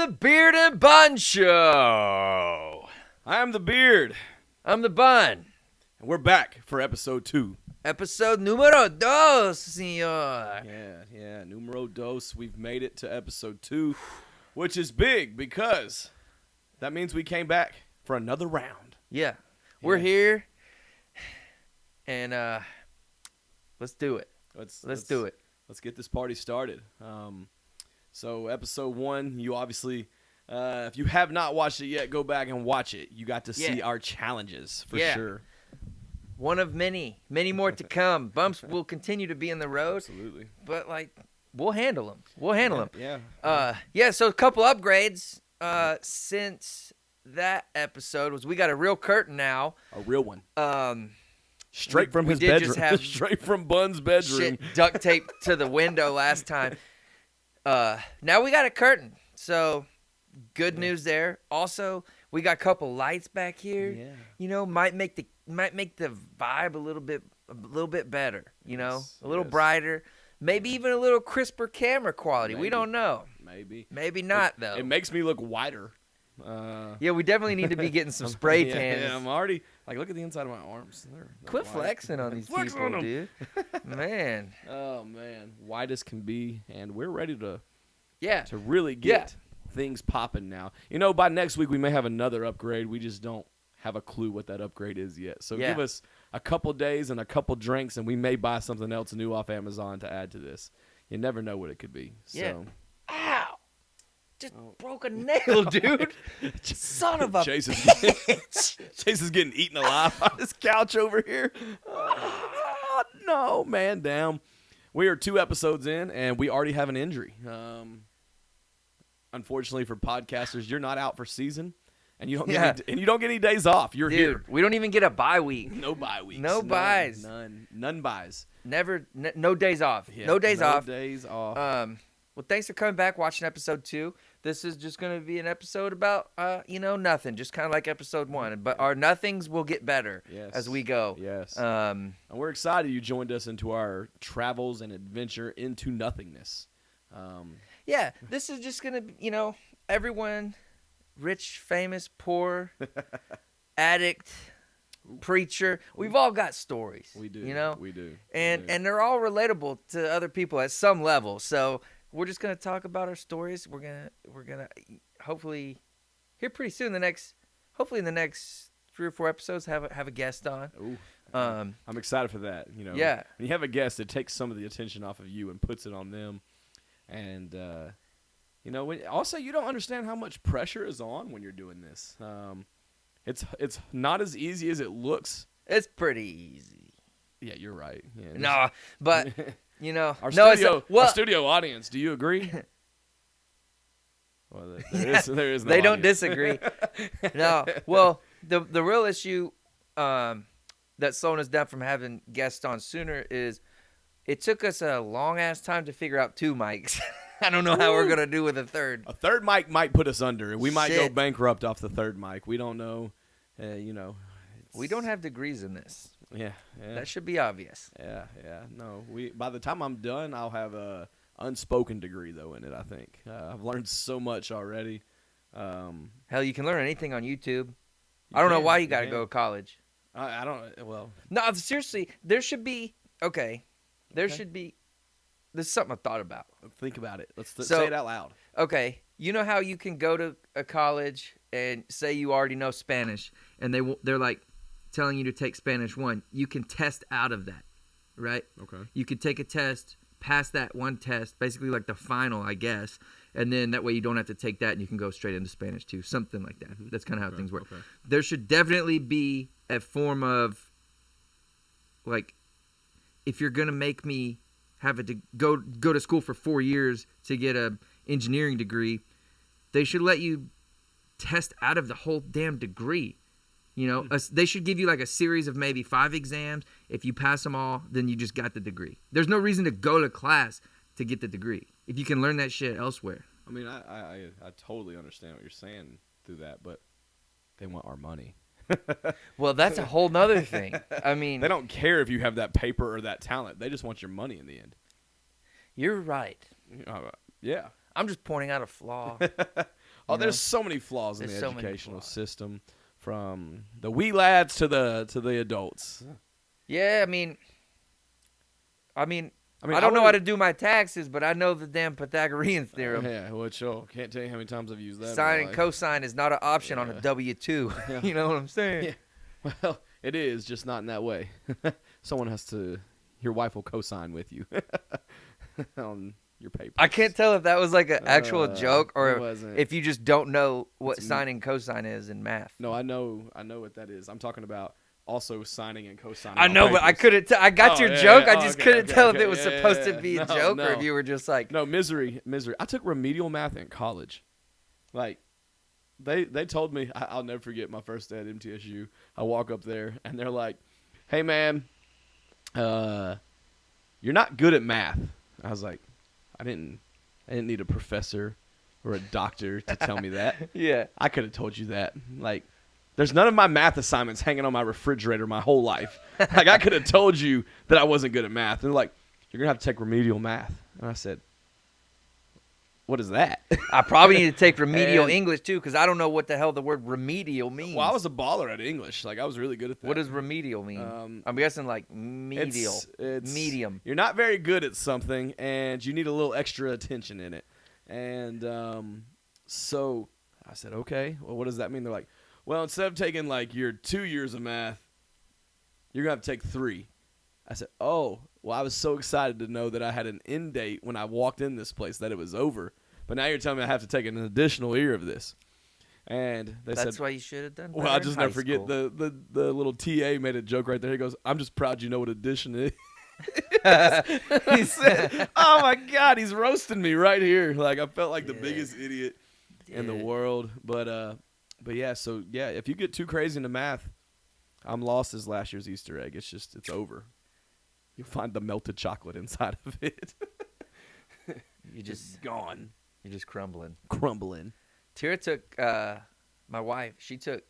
the Beard and Bun Show. I'm the Beard. I'm the Bun. And we're back for episode 2. Episode numero dos, senor. Yeah, numero dos. We've made it to episode 2, which is big because that means we came back for another round. Yeah, we're here, and let's do it. Let's do it. Let's get this party started. So episode 1, you obviously, if you have not watched it yet, go back and watch it. You got to see our challenges for sure. One of many more to come. Bumps will continue to be in the road. Absolutely. But, we'll handle them. Yeah. So a couple upgrades since that episode was we got a real curtain now. A real one. Straight from his bedroom. Straight from Bun's bedroom. Shit duct taped to the window last time. Now we got a curtain. So good news there. Also, we got a couple lights back here. Yeah. You know, might make the vibe a little bit better, you know? A little brighter. Maybe even a little crisper camera quality. We don't know. Maybe not though. It makes me look whiter. Yeah, we definitely need to be getting some spray tans. Yeah, I'm already look at the inside of my arms. They're Quit white. flexing on these Flex people, on 'em. dude. Man. Oh man, white as can be, and we're ready to Yeah. really get things popping now. You know, by next week we may have another upgrade. We just don't have a clue what that upgrade is yet. So give us a couple days and a couple drinks, and we may buy something else new off Amazon to add to this. You never know what it could be. Yeah. So. Ow! Just broke a nail, dude. Son of a Chase is getting eaten alive on this couch over here. Oh, no, man, down. We are 2 episodes in, and we already have an injury. Unfortunately for podcasters, you're not out for season, and you don't get any days off. You're here. We don't even get a bye week. No bye weeks. No buys. None buys. No days off. Yeah, no days off. Days off. Well, thanks for coming back, watching episode 2. This is just going to be an episode about, nothing, just kind of like episode 1. But our nothings will get better as we go. Yes. And we're excited you joined us into our travels and adventure into nothingness. Yeah, this is just going to, everyone, rich, famous, poor, addict, preacher, we've all got stories. We do. We do. And they're all relatable to other people at some level. So we're just gonna talk about our stories. We're gonna hopefully here pretty soon. Hopefully in the next 3 or 4 episodes have a guest on. Ooh, I'm excited for that. Yeah. When you have a guest, it takes some of the attention off of you and puts it on them. And also you don't understand how much pressure is on when you're doing this. It's not as easy as it looks. It's pretty easy. Yeah, you're right. Yeah, no, but our studio audience. Do you agree? Well, there is no they don't audience. disagree. No, well, the real issue that's slowing us down from having guests on sooner is it took us a long ass time to figure out 2 mics. I don't know how we're gonna do with a third. A third mic might put us under. We might go bankrupt off the third mic. We don't know. We don't have degrees in this. Yeah. That should be obvious. Yeah. No, by the time I'm done, I'll have a unspoken degree though in it. I think I've learned so much already. Hell, you can learn anything on YouTube. I don't know why you got to go to college. I don't. Well, no, seriously, there should be. Okay, there should be. This is something I thought about. Think about it. Let's say it out loud. Okay, you know how you can go to a college and say you already know Spanish, and they're like telling you to take Spanish 1. You can test out of that, right? Okay. You could take a test, pass that one test, basically like the final, I guess, and then that way you don't have to take that and you can go straight into Spanish 2, something like that. Mm-hmm. That's kind of how things work. Okay. There should definitely be a form of, if you're gonna make me have to go to school for 4 years to get a engineering degree, they should let you test out of the whole damn degree. They should give you a series of maybe 5 exams. If you pass them all, then you just got the degree. There's no reason to go to class to get the degree if you can learn that shit elsewhere. I mean, I totally understand what you're saying through that, but they want our money. Well, that's a whole nother thing. I mean, they don't care if you have that paper or that talent. They just want your money in the end. You're right. Yeah. I'm just pointing out a flaw. Oh, you there's know? so many flaws in There's the so many educational flaws. system, from the wee lads to the adults. Yeah, I mean, I mean, I don't know how to do my taxes, but I know the damn Pythagorean theorem. Yeah, which can't tell you how many times I've used that. Sine in my and life. cosine is not an option on a Yeah. W-2. Yeah. You know what I'm saying? Yeah. Well, it is, just not in that way. Someone has to. Your wife will co-sign with you on your papers. I can't tell if that was like an actual joke it or wasn't. if you just don't know what It's sine and cosine is in math. No, I know what that is. I'm talking about also signing and co-signing. I on know, but I papers. couldn't tell. I got your yeah, joke. yeah. I Oh, just okay, couldn't okay, tell okay. if it was Yeah, supposed yeah, to be a no, joke or no. if you were just like, No, misery. I took remedial math in college. Like, they told me, I'll never forget my first day at MTSU. I walk up there, and they're like, "Hey, man, you're not good at math." I was like, I didn't need a professor or a doctor to tell me that. yeah. I could have told you that. Like, there's none of my math assignments hanging on my refrigerator my whole life. Like, I could have told you that I wasn't good at math. And they're like, you're going to have to take remedial math. And I said, what is that? I probably need to take remedial And- English too because I don't know what the hell the word remedial means. Well, I was a baller at English. Like, I was really good at that. What does remedial mean? I'm guessing like medial. It's medium. You're not very good at something, and you need a little extra attention in it. And so I said, okay, well, what does that mean? They're like, well, instead of taking like your 2 years of math, you're going to have to take 3. I said, oh, well, I was so excited to know that I had an end date when I walked in this place, that it was over. But now you're telling me I have to take an additional year of this. And they That's said, why you should have done. well, better I'll in just high never forget school. the little TA made a joke right there. He goes, I'm just proud you know what addition is. He said, oh, my God, he's roasting me right here. Like, I felt like the Yeah. biggest idiot in the Yeah. world. But yeah, so, yeah, if you get too crazy into math, I'm lost as last year's Easter egg. It's over. You'll find the melted chocolate inside of it. You just gone. you're just crumbling. Crumbling. Tira took my wife. She took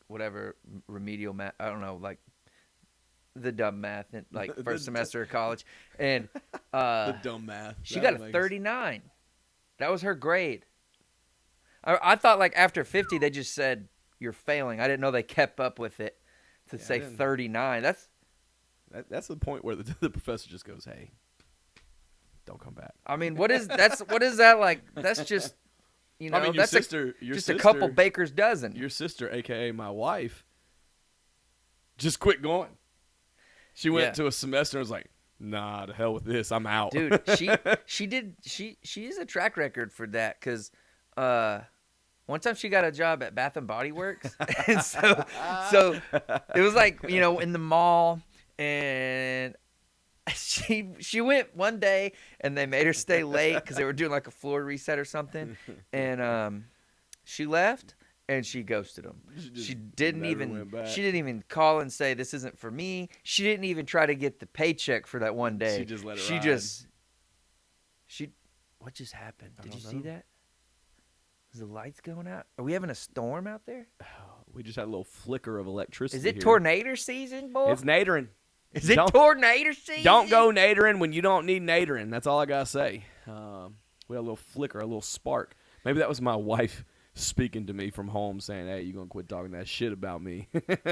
whatever remedial math. I don't know, like the dumb math in like The first semester of college, and The dumb math. she That got a makes- 39. That was her grade. I thought like after 50 they just said you're failing. I didn't know they kept up with it to Yeah, I say didn't. 39. That's the point where the professor just goes, hey, don't come back. I mean, what is that like? That's just I mean, your that's sister, just a couple baker's dozen. Your sister, a.k.a. my wife, just quit going. She went Yeah. to a semester and was like, nah, to hell with this. I'm out. Dude, she is a track record for that because one time she got a job at Bath and Body Works, and so it was like in the mall, and she went one day and they made her stay late because they were doing like a floor reset or something, and she left. And she ghosted him. She didn't even call and say this isn't for me. She didn't even try to get the paycheck for that one day. She just let it She ride. just what just happened? Did you don't see know. that? Is the lights going out? Are we having a storm out there? We just had a little flicker of electricity. Is it here. tornado season, boy? It's nadering. Is it Don't- tornado season? Don't go nadering when you don't need nadering. That's all I gotta say. We had a little flicker, a little spark. Maybe that was my wife speaking to me from home, saying, "Hey, you gonna quit talking that shit about me?"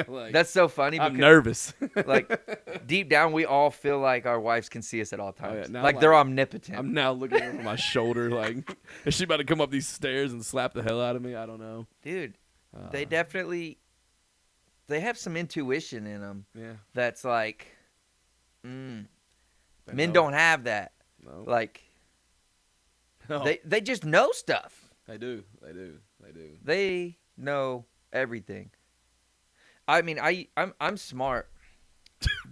Like, That's so funny. I'm because, nervous. like, deep down, we all feel like our wives can see us at all times. yeah. Now, like they're omnipotent. I'm now looking over my shoulder, like, is she about to come up these stairs and slap the hell out of me? I don't know. Dude, they definitely they have some intuition in them. Yeah. That's like, They men know. don't have that. No. Like No. they just know stuff. They do. They do. They do. They know everything. I mean, I'm smart,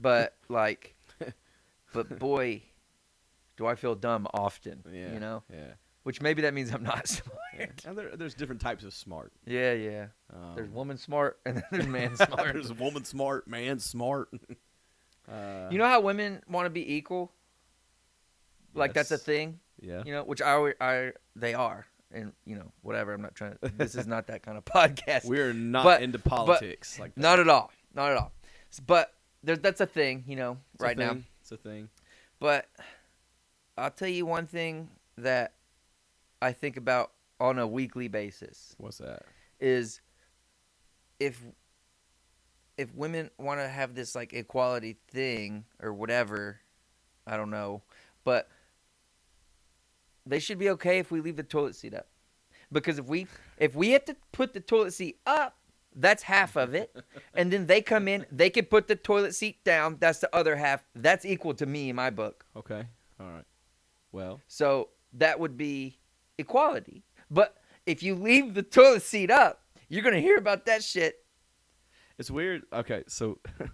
but but boy, do I feel dumb often. Yeah. You know, Yeah. which maybe that means I'm not smart. Yeah. And there's different types of smart. Yeah. There's woman smart and then there's man smart. There's woman smart, man smart. You know how women want to be equal? Like that's a Yes. thing, Yeah. which they are, and whatever. I'm not trying to. This is not that kind of podcast. We're not But- into politics like that. Not at all. Not at all. But that's a thing, It's a right now. thing. It's a thing. But I'll tell you one thing that I think about on a weekly basis. What's that? Is if women want to have this like equality thing or whatever, I don't know, but they should be okay if we leave the toilet seat up. Because if we have to put the toilet seat up, that's half of it. And then they come in, they can put the toilet seat down, that's the other half. That's equal to me in my book. Okay. All right. Well. So that would be equality. But if you leave the toilet seat up, you're going to hear about that shit. It's weird. Okay, so. Do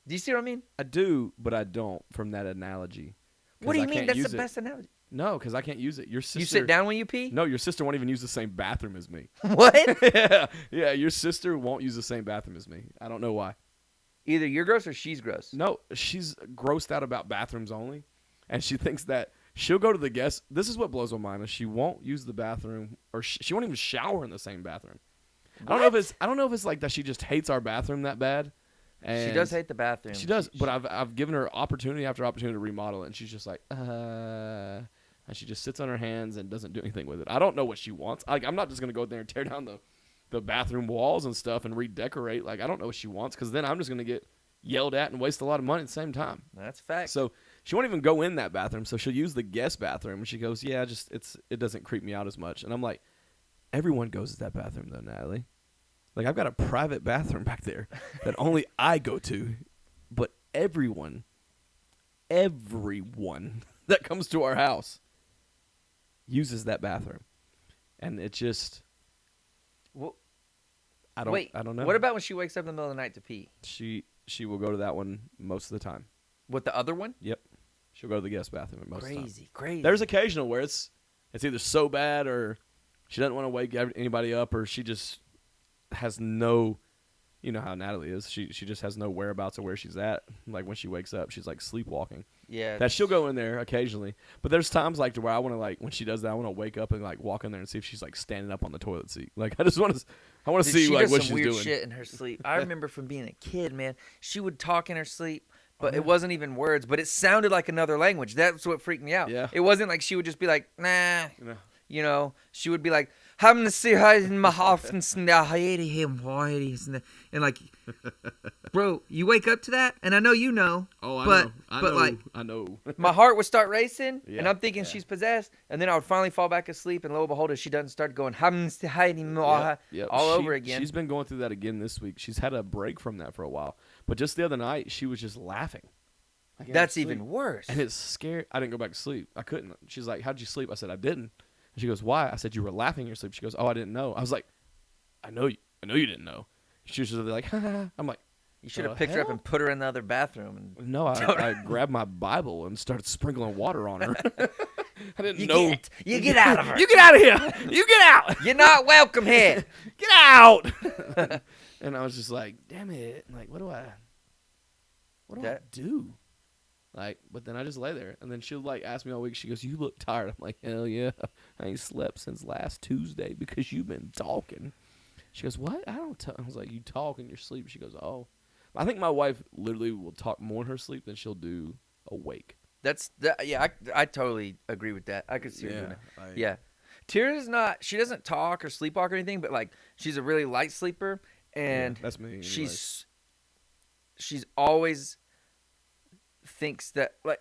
you see what I mean? I do, but I don't from that analogy. What do you mean? That's the best analogy. No, because I can't use it. Your sister. You sit down when you pee? No, your sister won't even use the same bathroom as me. What? Yeah, your sister won't use the same bathroom as me. I don't know why. Either you're gross or she's gross. No, she's grossed out about bathrooms only, and she thinks that she'll go to the guest. This is what blows my mind: is she won't use the bathroom, or she won't even shower in the same bathroom. What? I don't know if it's like that. She just hates our bathroom that bad. And she does hate the bathroom. She does, but I've given her opportunity after opportunity to remodel it, and she's just like, and she just sits on her hands and doesn't do anything with it. I don't know what she wants. I'm not just gonna go there and tear down the bathroom walls and stuff and redecorate. Like, I don't know what she wants, because then I'm just gonna get yelled at and waste a lot of money at the same time. That's a fact. So she won't even go in that bathroom. So she'll use the guest bathroom, and she goes, "Yeah, it doesn't creep me out as much." And I'm like, everyone goes to that bathroom though, Natalie. Like, I've got a private bathroom back there that only I go to, but everyone that comes to our house uses that bathroom, and it just, well, I don't know. What about when she wakes up in the middle of the night to pee? She will go to that one most of the time. With the other one? Yep, she'll go to the guest bathroom most of the time. Crazy. There's occasional where it's either so bad, or she doesn't want to wake anybody up, or she just has no, you know how Natalie is. She just has no whereabouts of where she's at. Like, when she wakes up, she's like sleepwalking. Yeah. That she'll go in there occasionally, but there's times like to where I want to, like, when she does that, I want to wake up and like walk in there and see if she's like standing up on the toilet seat. Like, I want to see like what she's doing. She does some weird shit in her sleep. I remember from being a kid, man. She would talk in her sleep, but it wasn't even words, but it sounded like another language. That's what freaked me out. Yeah. It wasn't like she would just be like, nah. You know, she would be like, I'm gonna see her in my house and like, bro, you wake up to that, and I know you know. Oh, I know. My heart would start racing, Yeah, and I'm thinking she's possessed, and then I would finally fall back asleep, and lo and behold, she doesn't start going all over again. She's been going through that again this week. She's had a break from that for a while, but just the other night, she was just laughing. That's even worse. And it's scary. I didn't go back to sleep. I couldn't. She's like, "How'd you sleep?" I said, "I didn't." She goes, "Why?" I said, "You were laughing in your sleep." She goes, "Oh, I didn't know." I was like, I know you didn't know." She was just like, ha, ha, ha. I'm like, you should have picked her up and put her in the other bathroom. And no, I grabbed my Bible and started sprinkling water on her. I didn't know. You get out of her. You get out of here. You get out. You're not welcome here. Get out. And I was just like, damn it. Like, what do I do? Like, but then I just lay there, and then she'll like ask me all week. She goes, "You look tired." I'm like, "Hell yeah, I ain't slept since last Tuesday because you've been talking." She goes, "What? I don't talk." I was like, "You talk in your sleep." She goes, "Oh." I think my wife literally will talk more in her sleep than she'll do awake. Yeah, I totally agree with that. I could see her doing that. Yeah. Tira's not, she doesn't talk or sleepwalk or anything, but like she's a really light sleeper, and that's me. She's always thinks that, like,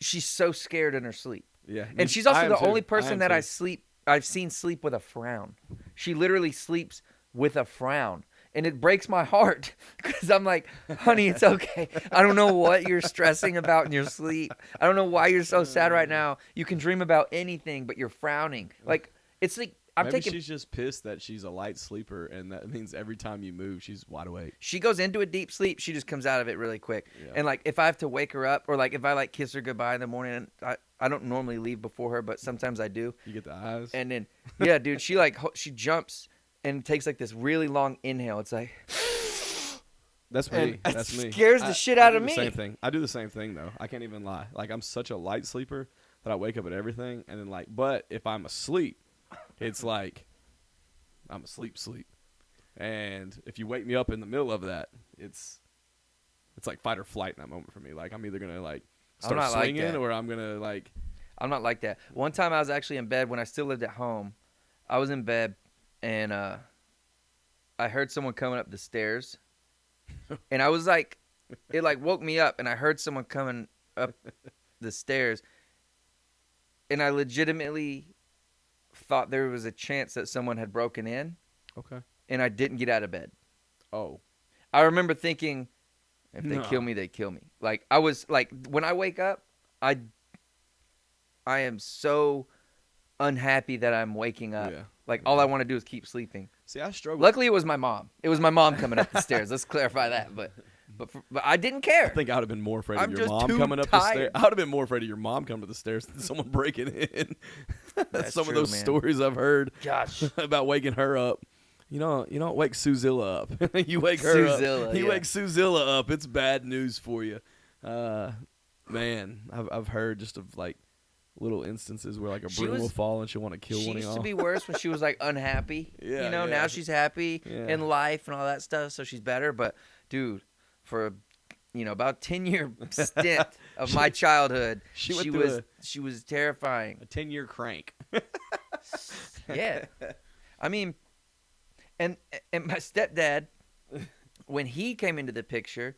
she's so scared in her sleep. Yeah. And she's also the only person that I've seen sleep with a frown. She literally sleeps with a frown. And it breaks my heart because I'm like, honey, it's okay. I don't know what you're stressing about in your sleep. I don't know why you're so sad right now. You can dream about anything, but you're frowning. Like, it's like, Maybe she's just pissed that she's a light sleeper, and that means every time you move, she's wide awake. She goes into a deep sleep. She just comes out of it really quick. Yeah. And, like, if I have to wake her up, or, like, if I, like, kiss her goodbye in the morning, I don't normally leave before her, but sometimes I do. You get the eyes? And then, yeah, dude, she, like, she jumps and takes, like, this really long inhale. It's like... That's me. That's me. It scares the shit out of me. Same thing. I do the same thing, though. I can't even lie. Like, I'm such a light sleeper that I wake up at everything, and then, like, but if I'm asleep, it's like... I'm asleep. And if you wake me up in the middle of that, it's like fight or flight in that moment for me. Like, I'm either going to, like, start swinging, or I'm going to, like... I'm not like that. One time I was actually in bed when I still lived at home. I was in bed, and I heard someone coming up the stairs, and I was like, it like woke me up, and I heard someone coming up the stairs, and I legitimately thought there was a chance that someone had broken in. Okay. And I didn't get out of bed. Oh. I remember thinking, if they kill me, they kill me. Like, I was like, when I wake up, I am so unhappy that I'm waking up. Yeah. Like, all I want to do is keep sleeping. See, I struggle. Luckily, it was my mom. It was my mom coming up the stairs. Let's clarify that. But I didn't care. I think I would have been more afraid I'm of your just mom too coming up the stairs. tired. I would have been more afraid of your mom coming up the stairs than someone breaking in. That's Some true, of those man. stories I've heard Gosh. about waking her up. You don't wake Suzilla up. You wake her Suzilla, up. You yeah. wake Suzilla up. It's bad news for you. Man, I've heard just of like little instances where like a broom will fall and she'll want to kill She one of used y'all. to be worse when she was like unhappy. Yeah, You know, yeah. now she's happy Yeah. in life and all that stuff, so she's better. But dude, for about 10-year stint of my childhood, she went through she was terrifying. a 10-year crank. Yeah. I mean, and my stepdad, when he came into the picture,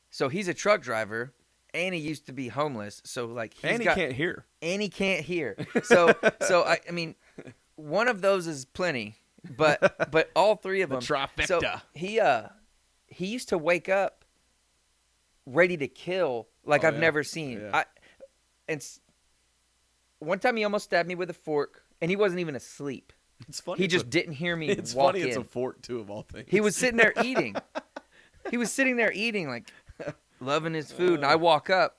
so he's a truck driver. And he used to be homeless, so like he can't hear. And he can't hear. So I mean, one of those is plenty, but all three of The them. trifecta. So he used to wake up ready to kill like I've yeah. never seen. Yeah. One time he almost stabbed me with a fork, and he wasn't even asleep. It's funny. He just didn't hear me It's walk funny. in. It's a fork too, of all things. He was sitting there eating. He was sitting there eating, like loving his food, and I walk up,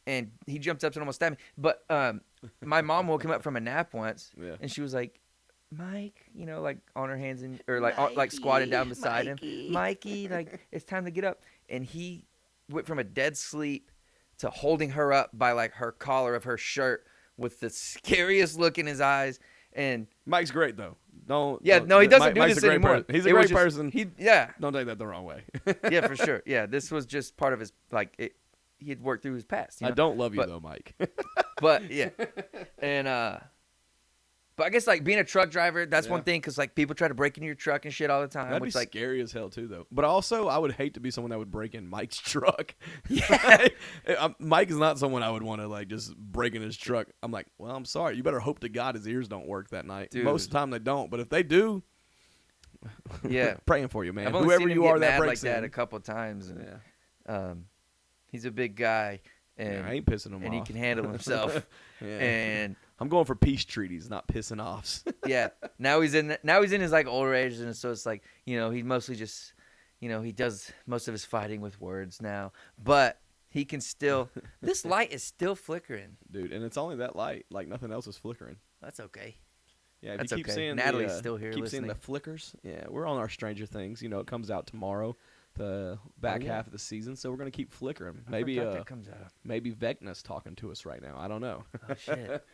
and he jumps up and almost stabbed me. But my mom woke him up from a nap once, Yeah. and she was like, "Mike," like on her hands and or like squatted down beside him, "Mikey, like it's time to get up." And he went from a dead sleep to holding her up by like her collar of her shirt with the scariest look in his eyes. And Mike's great though. No, he doesn't do Mike's this a great anymore. person. He's a It was great just- person. Yeah, Don't take that the wrong way. yeah, for sure. Yeah, this was just part of his he had worked through his past. I don't love you though, Mike. But yeah, and but I guess like being a truck driver, that's one thing because like people try to break into your truck and shit all the time. That'd be which, like, scary as hell too, though. But also, I would hate to be someone that would break in Mike's truck. Yeah. Mike is not someone I would want to like just break in his truck. I'm like, well, I'm sorry. You better hope to God his ears don't work that night. Dude. Most of the time they don't, but if they do, Yeah, praying for you, man. I've only Whoever seen him you get are that mad like breaks that in. a couple times. And, Yeah. he's a big guy, and Yeah, I ain't pissing him off. and he can handle himself. Yeah. And I'm going for peace treaties, not pissing offs. yeah, now he's in his like older age, and so it's like he mostly just he does most of his fighting with words now, but he can still. This light is still flickering. Dude, and it's only that light. Like nothing else is flickering. That's okay. Yeah, if That's you keep okay. seeing Natalie's still here keep seeing the listening. flickers. Yeah, we're on our Stranger Things. It comes out tomorrow, the back yeah. half of the season. So we're gonna keep flickering. I Maybe forgot that comes out. maybe Vecna's talking to us right now. I don't know. Oh shit.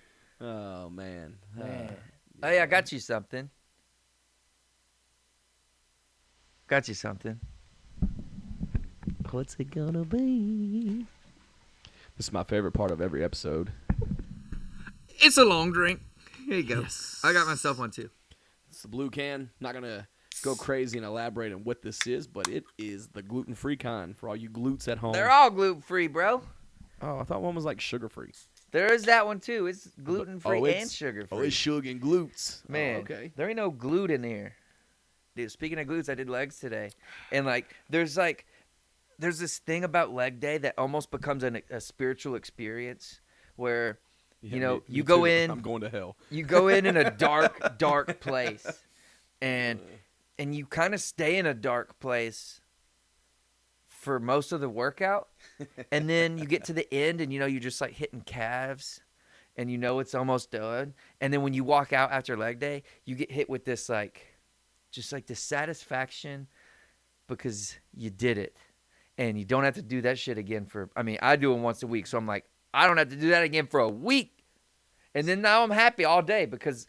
Oh man. Man. Hey, I got you something. Got you something. What's it gonna be? This is my favorite part of every episode. It's a long drink. Here you go. Yes. I got myself one too. It's the blue can. Not gonna go crazy and elaborate on what this is, but it is the gluten-free kind for all you glutes at home. They're all gluten free, bro. Oh, I thought one was like sugar-free. There is that one too. It's gluten free it's- and sugar free. Oh, it's sugar and glutes. Man, Oh, okay. there ain't no glute in here. Dude, speaking of glutes, I did legs today. And there's this thing about leg day that almost becomes a spiritual experience where, Yeah, me you go too. in. I'm going to hell. You go in a dark, dark place. And you kind of stay in a dark place for most of the workout. And then you get to the end and, you're just like hitting calves and it's almost done. And then when you walk out after leg day, you get hit with this just like this satisfaction because you did it. And you don't have to do that shit again I do it once a week. So I'm like, I don't have to do that again for a week. And then now I'm happy all day because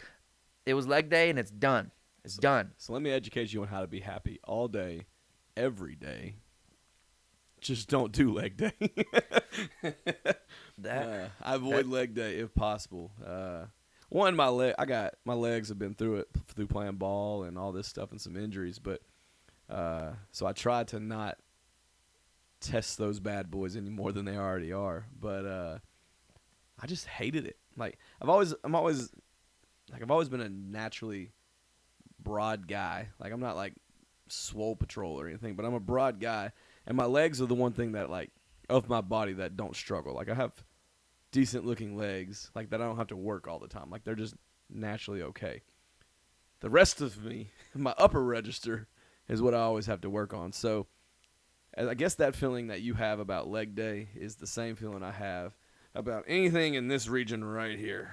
it was leg day and it's done. It's done. So let me educate you on how to be happy all day, every day. Just don't do leg day. I avoid leg day if possible. one, my legs have been through playing ball and all this stuff and some injuries, but so I tried to not test those bad boys any more than they already are. But I just hated it. Like I've always been a naturally broad guy. Like I'm not like swole patrol or anything, but I'm a broad guy, and my legs are the one thing that like of my body that don't struggle. Like I have decent looking legs, like that I don't have to work all the time. Like they're just naturally okay. The rest of me, my upper register, is what I always have to work on. So I guess that feeling that you have about leg day is the same feeling I have about anything in this region right here.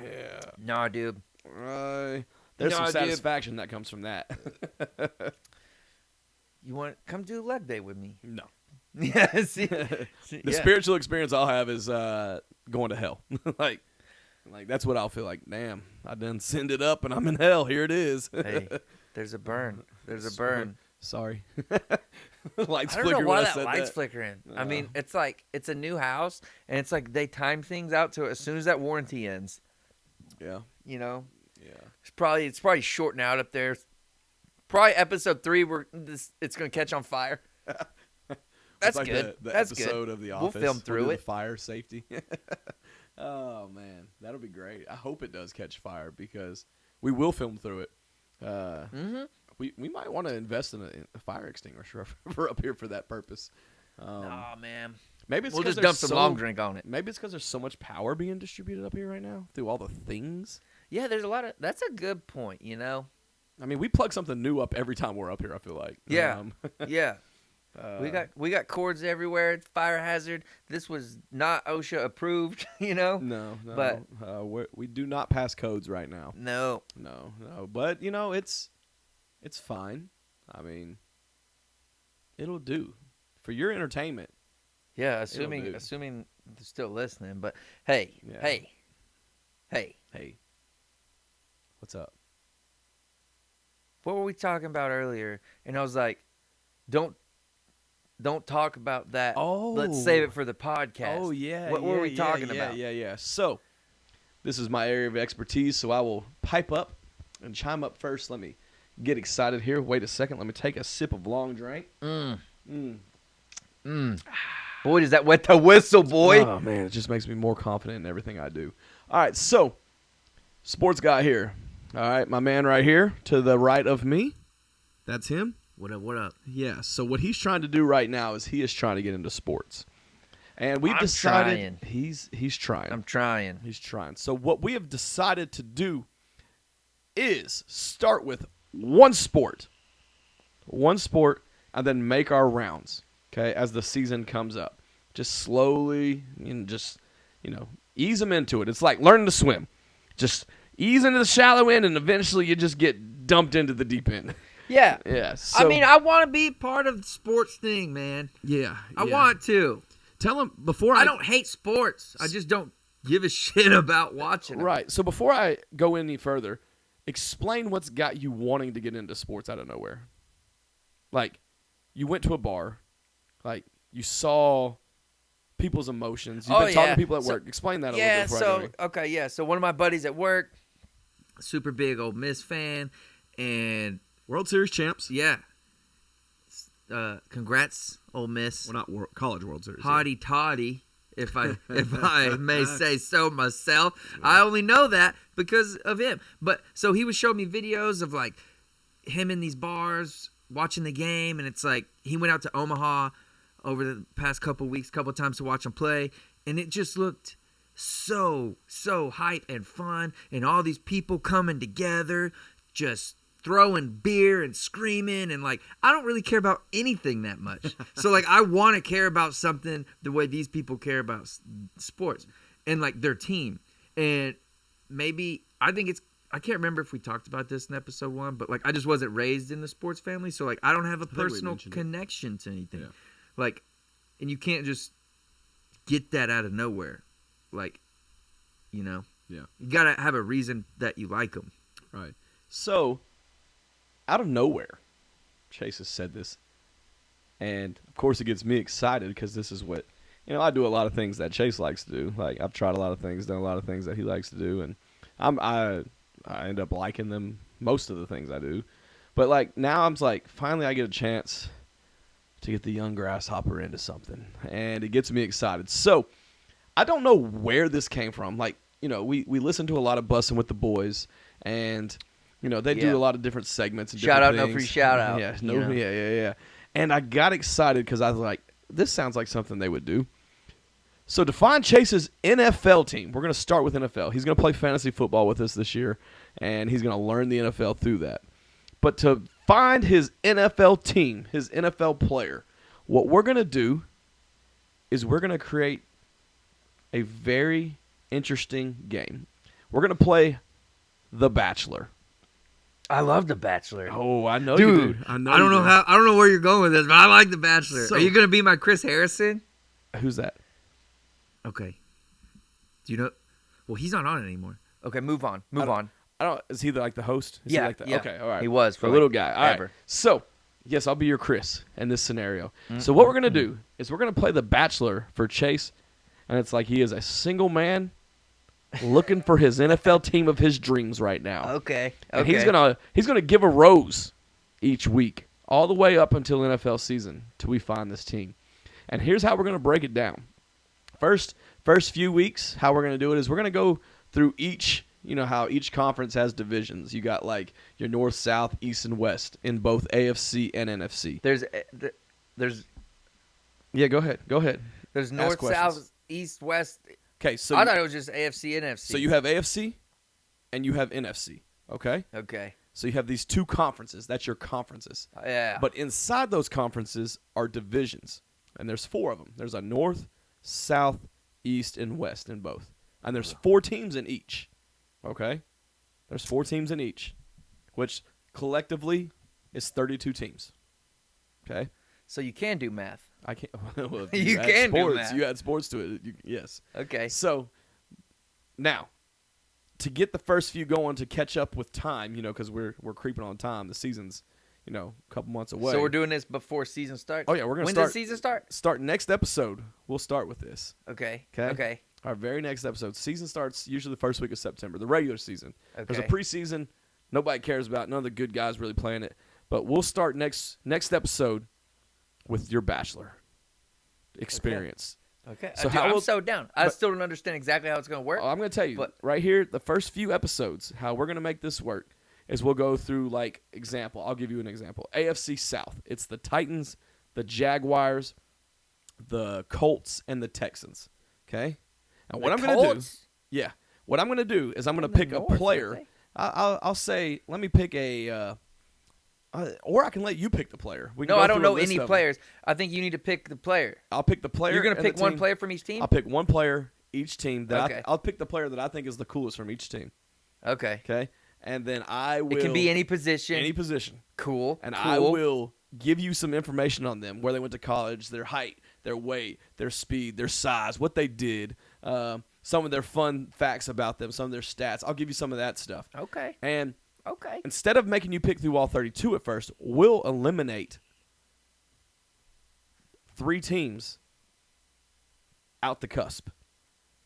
Yeah. Nah, dude. There's some satisfaction that comes from that. You want to come do leg day with me? No. Yeah. The spiritual experience I'll have is going to hell. like that's what I'll feel like. Damn, I done sinned it up and I'm in hell. Here it is. Hey, there's a burn. There's a burn. Sorry. Lights I don't know why that light's flickering. I mean, it's like it's a new house, and it's like they time things out to as soon as that warranty ends. Yeah. You know. Yeah. It's probably shorting out up there. Probably episode 3 it's gonna catch on fire. That's like good. The That's episode good. of The Office. We'll film through it. The fire safety. Oh man, that'll be great. I hope it does catch fire because we will film through it. We might want to invest in a fire extinguisher for up here for that purpose. Oh man, maybe it's we'll just dump some long drink on it. Maybe it's because there's so much power being distributed up here right now through all the things. Yeah, there's a lot of. That's a good point. You know. I mean, we plug something new up every time we're up here. I feel like. Yeah. Yeah. We got cords everywhere. It's fire hazard. This was not OSHA approved, you know. No. But we do not pass codes right now. No. But you know, it's fine. I mean, it'll do for your entertainment. Yeah, assuming they're still listening. But hey, what's up? What were we talking about earlier? And I was like, don't talk about that. Oh. Let's save it for the podcast. Oh, yeah. What were we talking about? Yeah. So, this is my area of expertise, so I will pipe up and chime up first. Let me get excited here. Wait a second. Let me take a sip of long drink. Boy, does that wet the whistle, boy. Oh, man. It just makes me more confident in everything I do. All right, so, sports guy here. All right, my man right here to the right of me. That's him. What up? Yeah, so what he's trying to do right now is he is trying to get into sports. And we've decided he's trying. I'm trying. He's trying. So what we have decided to do is start with one sport, and then make our rounds, okay, as the season comes up. Just slowly and just, ease them into it. It's like learning to swim. Just ease into the shallow end, and eventually you just get dumped into the deep end. Yeah. Yeah. So, I mean, I want to be part of the sports thing, man. Yeah. I want to. Tell him before I don't hate sports. I just don't give a shit about watching them. Right. So before I go any further, explain what's got you wanting to get into sports out of nowhere. Like, you went to a bar. Like, you saw people's emotions. You've been talking to people at work. Explain that a little bit before I go. So one of my buddies at work, super big Ole Miss fan, and World Series champs. Yeah. Congrats, Ole Miss. Well, not College World Series. Hotty toddy, if I may say so myself. Yeah. I only know that because of him. But so he was showing me videos of like him in these bars watching the game, and it's like he went out to Omaha over the past couple times to watch him play, and it just looked so hype and fun, and all these people coming together, just throwing beer and screaming, and like I don't really care about anything that much. So like I want to care about something the way these people care about sports and like their team. And maybe I can't remember if we talked about this in episode 1, but like I just wasn't raised in the sports family, so like I don't have a personal connection to anything. Yeah. Like, and you can't just get that out of nowhere. Like, you gotta have a reason that you like them. Right. So, out of nowhere, Chase has said this, and of course it gets me excited because this is what I do a lot of things that Chase likes to do. Like I've tried a lot of things, done a lot of things that he likes to do, and I end up liking them most of the things I do. But like now I'm like finally I get a chance to get the young grasshopper into something, and it gets me excited. So I don't know where this came from. Like we listen to a lot of Bussin' with the Boys, and they do a lot of different segments and shout different out, things. no free shout out. Yeah. And I got excited because I was like, this sounds like something they would do. So to find Chase's NFL team, we're going to start with NFL. He's going to play fantasy football with us this year, and he's going to learn the NFL through that. But to find his NFL team, his NFL player, what we're going to do is we're going to create a very interesting game. We're going to play The Bachelor. I love The Bachelor. Oh, I know Dude, you do. I don't know where you're going with this, but I like The Bachelor. So- Are you gonna be my Chris Harrison? Who's that? Okay. Do you know? Well, he's not on it anymore. Okay, move on. Move on. I don't. Is he like the host? Is he Yeah, like the, yeah. Okay, all right. He was for a like little guy. All right. ever. So, yes, I'll be your Chris in this scenario. So what we're gonna do is we're gonna play The Bachelor for Chase, and it's like he is a single man looking for his NFL team of his dreams right now. Okay. And he's gonna give a rose each week, all the way up until NFL season, till we find this team. And here's how we're gonna break it down. First few weeks, how we're gonna do it is we're gonna go through each. You know how each conference has divisions. You got like your North, South, East, and West in both AFC and NFC. There's Yeah, go ahead. There's North, questions. South, East, West. Okay, so I thought it was just AFC and NFC. so you have AFC and you have NFC. Okay, Okay. so you have these two conferences. That's your conferences. Yeah. But inside those conferences are divisions, and there's 4 of them. There's a North, South, East, and West in both, and there's 4 teams in each. Okay, there's 4 teams in each, which collectively is 32 teams. Okay, So you can do math. I can't. Well, if You add can do sports. math. You add sports to it. Yes. Okay. So now, to get the first few going to catch up with time, because we're creeping on time. The season's, a couple months away. So we're doing this before season starts? Oh yeah, we're gonna When start. does season start? Start next episode. We'll start with this. Okay. 'Kay? Okay. Our very next episode. Season starts usually the first week of September. The regular season. There's a Okay. preseason. Nobody cares about. None of the good guys really playing it. But we'll start next episode with your Bachelor experience. Okay. So Dude, how I'm will- so down. I but- still don't understand exactly how it's going to work. Oh, I'm going to tell you But- right here, the first few episodes, how we're going to make this work is we'll go through, like, example. I'll give you an example. AFC South. It's the Titans, the Jaguars, the Colts, and the Texans. Okay? Now, what I'm going to do, yeah, what I'm going to do is I'm going to They're pick a north, aren't player. they? I'll say, let me pick a, or I can let you pick the player. We can No, go I don't through a know list any of them. players. I think you need to pick the player. I'll pick the player. You're going to and the pick one team. player from each team? I'll pick one player each team. Okay. I'll pick the player that I think is the coolest from each team. Okay. Okay, and then I will. It can be any position. any position, Cool. and cool. I will give you some information on them: where they went to college, their height, their weight, their speed, their size, what they did, some of their fun facts about them, some of their stats. I'll give you some of that stuff. Okay. And Okay. instead of making you pick through all 32 at first, we'll eliminate 3 teams out the cusp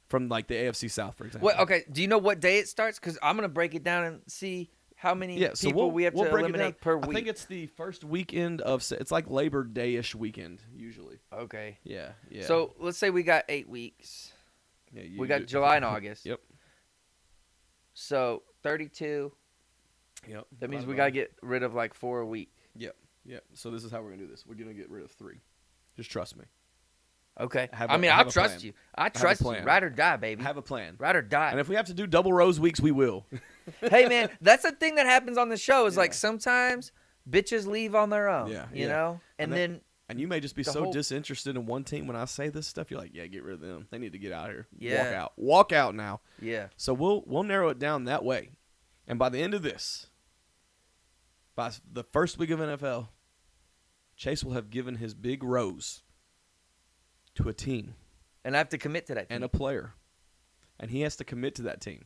from like the AFC South, for example. Wait, okay. Do you know what day it starts? Because I'm going to break it down and see how many So people we have to break it eliminate down. per week. I think it's the first weekend of. It's like Labor Day-ish weekend usually. Okay. Yeah. So let's say we got 8 weeks. Yeah, We got July and August. Yep. So 32. Yep. That means Divided we by- got to get rid of like 4 a week. Yep. So this is how we're gonna do this. We're gonna get rid of 3. Just trust me. Okay. I have I a- mean, I I have a trust plan. you. I have a trust you. plan. Ride or die, baby. I have a plan. Ride or die. And if we have to do double rose weeks, we will. Hey, man, that's the thing that happens on the show is like Yeah. sometimes bitches leave on their own. Yeah, You yeah. know? And And then, And you may just be The so whole- disinterested in one team when I say this stuff. You're like, yeah, get rid of them. They need to get out of here. Yeah. Walk out now. yeah. So we'll narrow it down that way. And by the end of this, by the first week of NFL, Chase will have given his big rose to a team And I have to commit to that. and team. a player. And he has to commit to that team.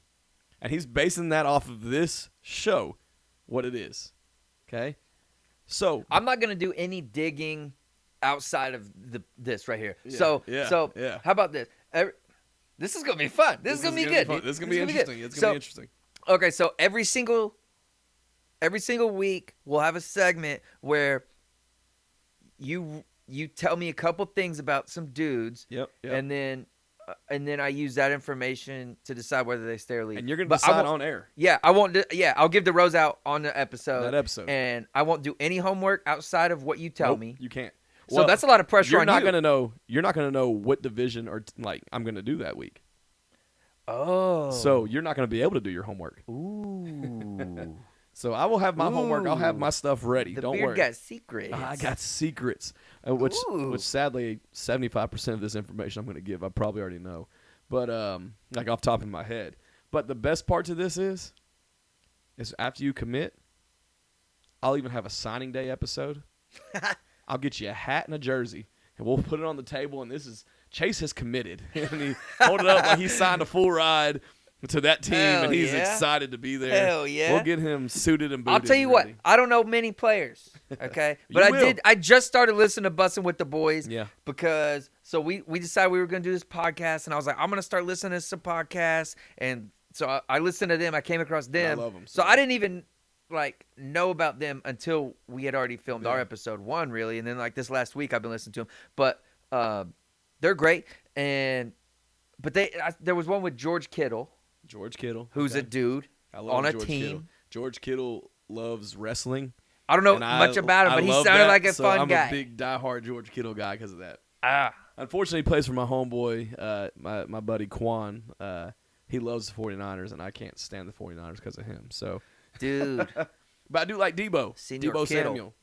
And he's basing that off of this show, what it is. Okay? So, I'm not going to do any digging outside of this right here. Yeah, So yeah. how about this? This is gonna be fun. This is gonna be good. This is gonna be interesting. Good. It's gonna be interesting. Okay, so every single week we'll have a segment where you tell me a couple things about some dudes. Yep. And then I use that information to decide whether they stay or leave. And you're gonna But decide on air. Yeah, I won't. I'll give the rose out on the episode. That episode. And I won't do any homework outside of what you tell Nope, me. You can't. So that's a lot of pressure on you. You're not gonna know what division or I'm gonna do that week. Oh. So you're not gonna be able to do your homework. Ooh. So I will have my homework. I'll have my stuff ready. The Don't beard worry. got secrets. I got secrets, which sadly 75% of this information I'm going to give I probably already know, but like off the top of my head. But the best part to this is after you commit, I'll even have a signing day episode. I'll get you a hat and a jersey, and we'll put it on the table. And this is Chase has committed, and he hold it up like he signed a full ride to that team, and he's excited to be there. Hell yeah. We'll get him suited and booted. I'll tell you what, I don't know many players, okay? But I just started listening to Bussin' with the Boys. Yeah. Because, so we decided we were going to do this podcast, and I was like, I'm going to start listening to some podcasts. And so I listened to them. I came across them. I love them. So I didn't even, know about them until we had already filmed our episode 1, really. And then, this last week, I've been listening to them. But they're great. But there was one with George Kittle. Who's a dude on a team. Kittle. George Kittle loves wrestling. I don't know much about him, but he sounded like a fun guy. I'm a big diehard George Kittle guy because of that. Ah. Unfortunately, he plays for my homeboy, my buddy Quan. He loves the 49ers, and I can't stand the 49ers because of him. So, dude. But I do like Debo. Senior Debo Kittle. Samuel.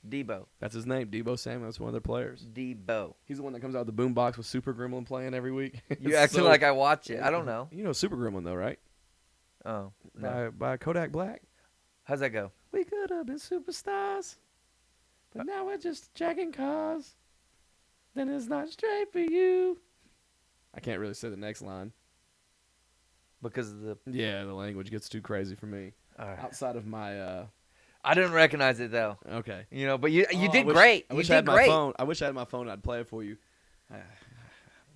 Debo. That's his name, Debo Samuel. That's one of their players. Debo. He's the one that comes out with the boombox with Super Gremlin playing every week. You acting like I watch it. I don't know. You know Super Gremlin, though, right? Oh, no. By Kodak Black. How's that go? We could have been superstars, but now we're just jacking cars. Then it's not straight for you. I can't really say the next line. Because of the... Yeah, the language gets too crazy for me. All right. Outside of my... I didn't recognize it, though. Okay. But you did great. I wish I had my phone. I wish I had my phone. I'd play it for you.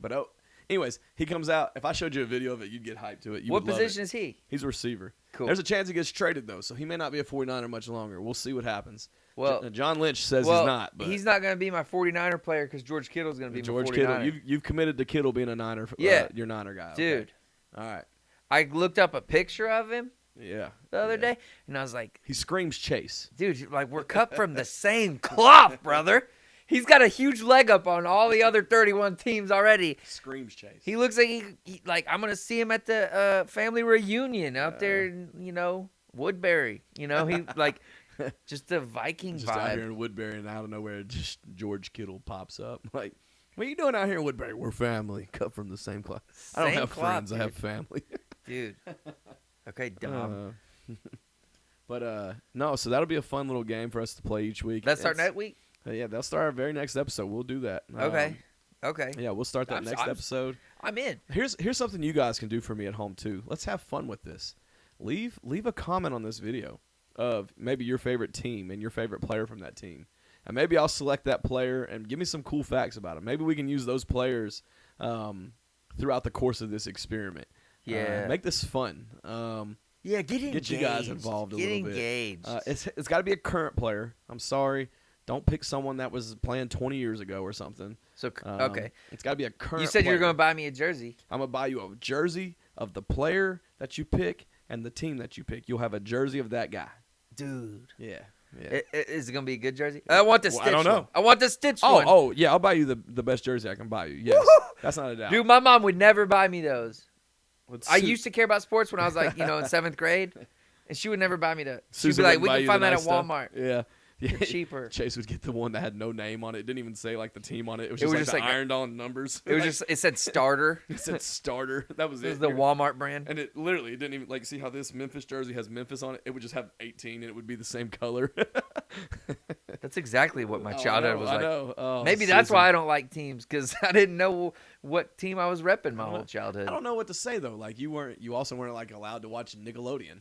But anyways, he comes out. If I showed you a video of it, you'd get hyped to it. What position is he? He's a receiver. Cool. There's a chance he gets traded, though, so he may not be a 49er much longer. We'll see what happens. Well, John Lynch says he's not. But he's not going to be my 49er player because George Kittle's going to be George my 49er. Kittle. You've committed to Kittle being a Niner. Yeah. Your Niner guy. Dude. Okay. All right. I looked up a picture of him the other day, and I was like... He screams Chase. Dude, we're cut from the same cloth, brother. He's got a huge leg up on all the other 31 teams already. Screams Chase. He looks like he I'm going to see him at the family reunion out there in, Woodbury. He, just a Viking just vibe. Out here in Woodbury, and out of nowhere, just George Kittle pops up. Like, what are you doing out here in Woodbury? We're family. Cut from the same cloth. I don't have friends. Dude. I have family. Dude. Okay, dumb. But no, so that'll be a fun little game for us to play each week. Let's start next week? Yeah, that'll start our very next episode. We'll do that. Okay. Yeah, we'll start that next episode. I'm in. Here's something you guys can do for me at home, too. Let's have fun with this. Leave a comment on this video of maybe your favorite team and your favorite player from that team. And maybe I'll select that player and give me some cool facts about him. Maybe we can use those players throughout the course of this experiment. Yeah. Make this fun. Yeah, get engaged. Get you guys involved a little bit. Get engaged. It's got to be a current player. I'm sorry. Don't pick someone that was playing 20 years ago or something. So okay. It's got to be a current You said player. you were going to buy me a jersey. I'm going to buy you a jersey of the player that you pick and the team that you pick. You'll have a jersey of that guy. Dude. Yeah. Is it going to be a good jersey? I want the stitch I don't know. one. I want the stitch one. Oh, yeah. I'll buy you the best jersey I can buy you. Yes. Woo-hoo! That's not a doubt. Dude, my mom would never buy me those. Let's I see. used to care about sports when I was in 7th grade, and she would never buy me that. She'd Susan be like, wouldn't we buy can you find the that nice at stuff. Walmart. Yeah. They're cheaper. Chase would get the one that had no name on it. It didn't even say the team on it. It was just like ironed on numbers. It said starter. It said starter. That was it. It was the Walmart brand. And it literally didn't even see how this Memphis jersey has Memphis on it. It would just have 18 and it would be the same color. That's exactly what my childhood was like. I know. Oh, Maybe that's why I don't like teams, because I didn't know what team I was repping my whole childhood. I don't know what to say though. You also weren't allowed to watch Nickelodeon.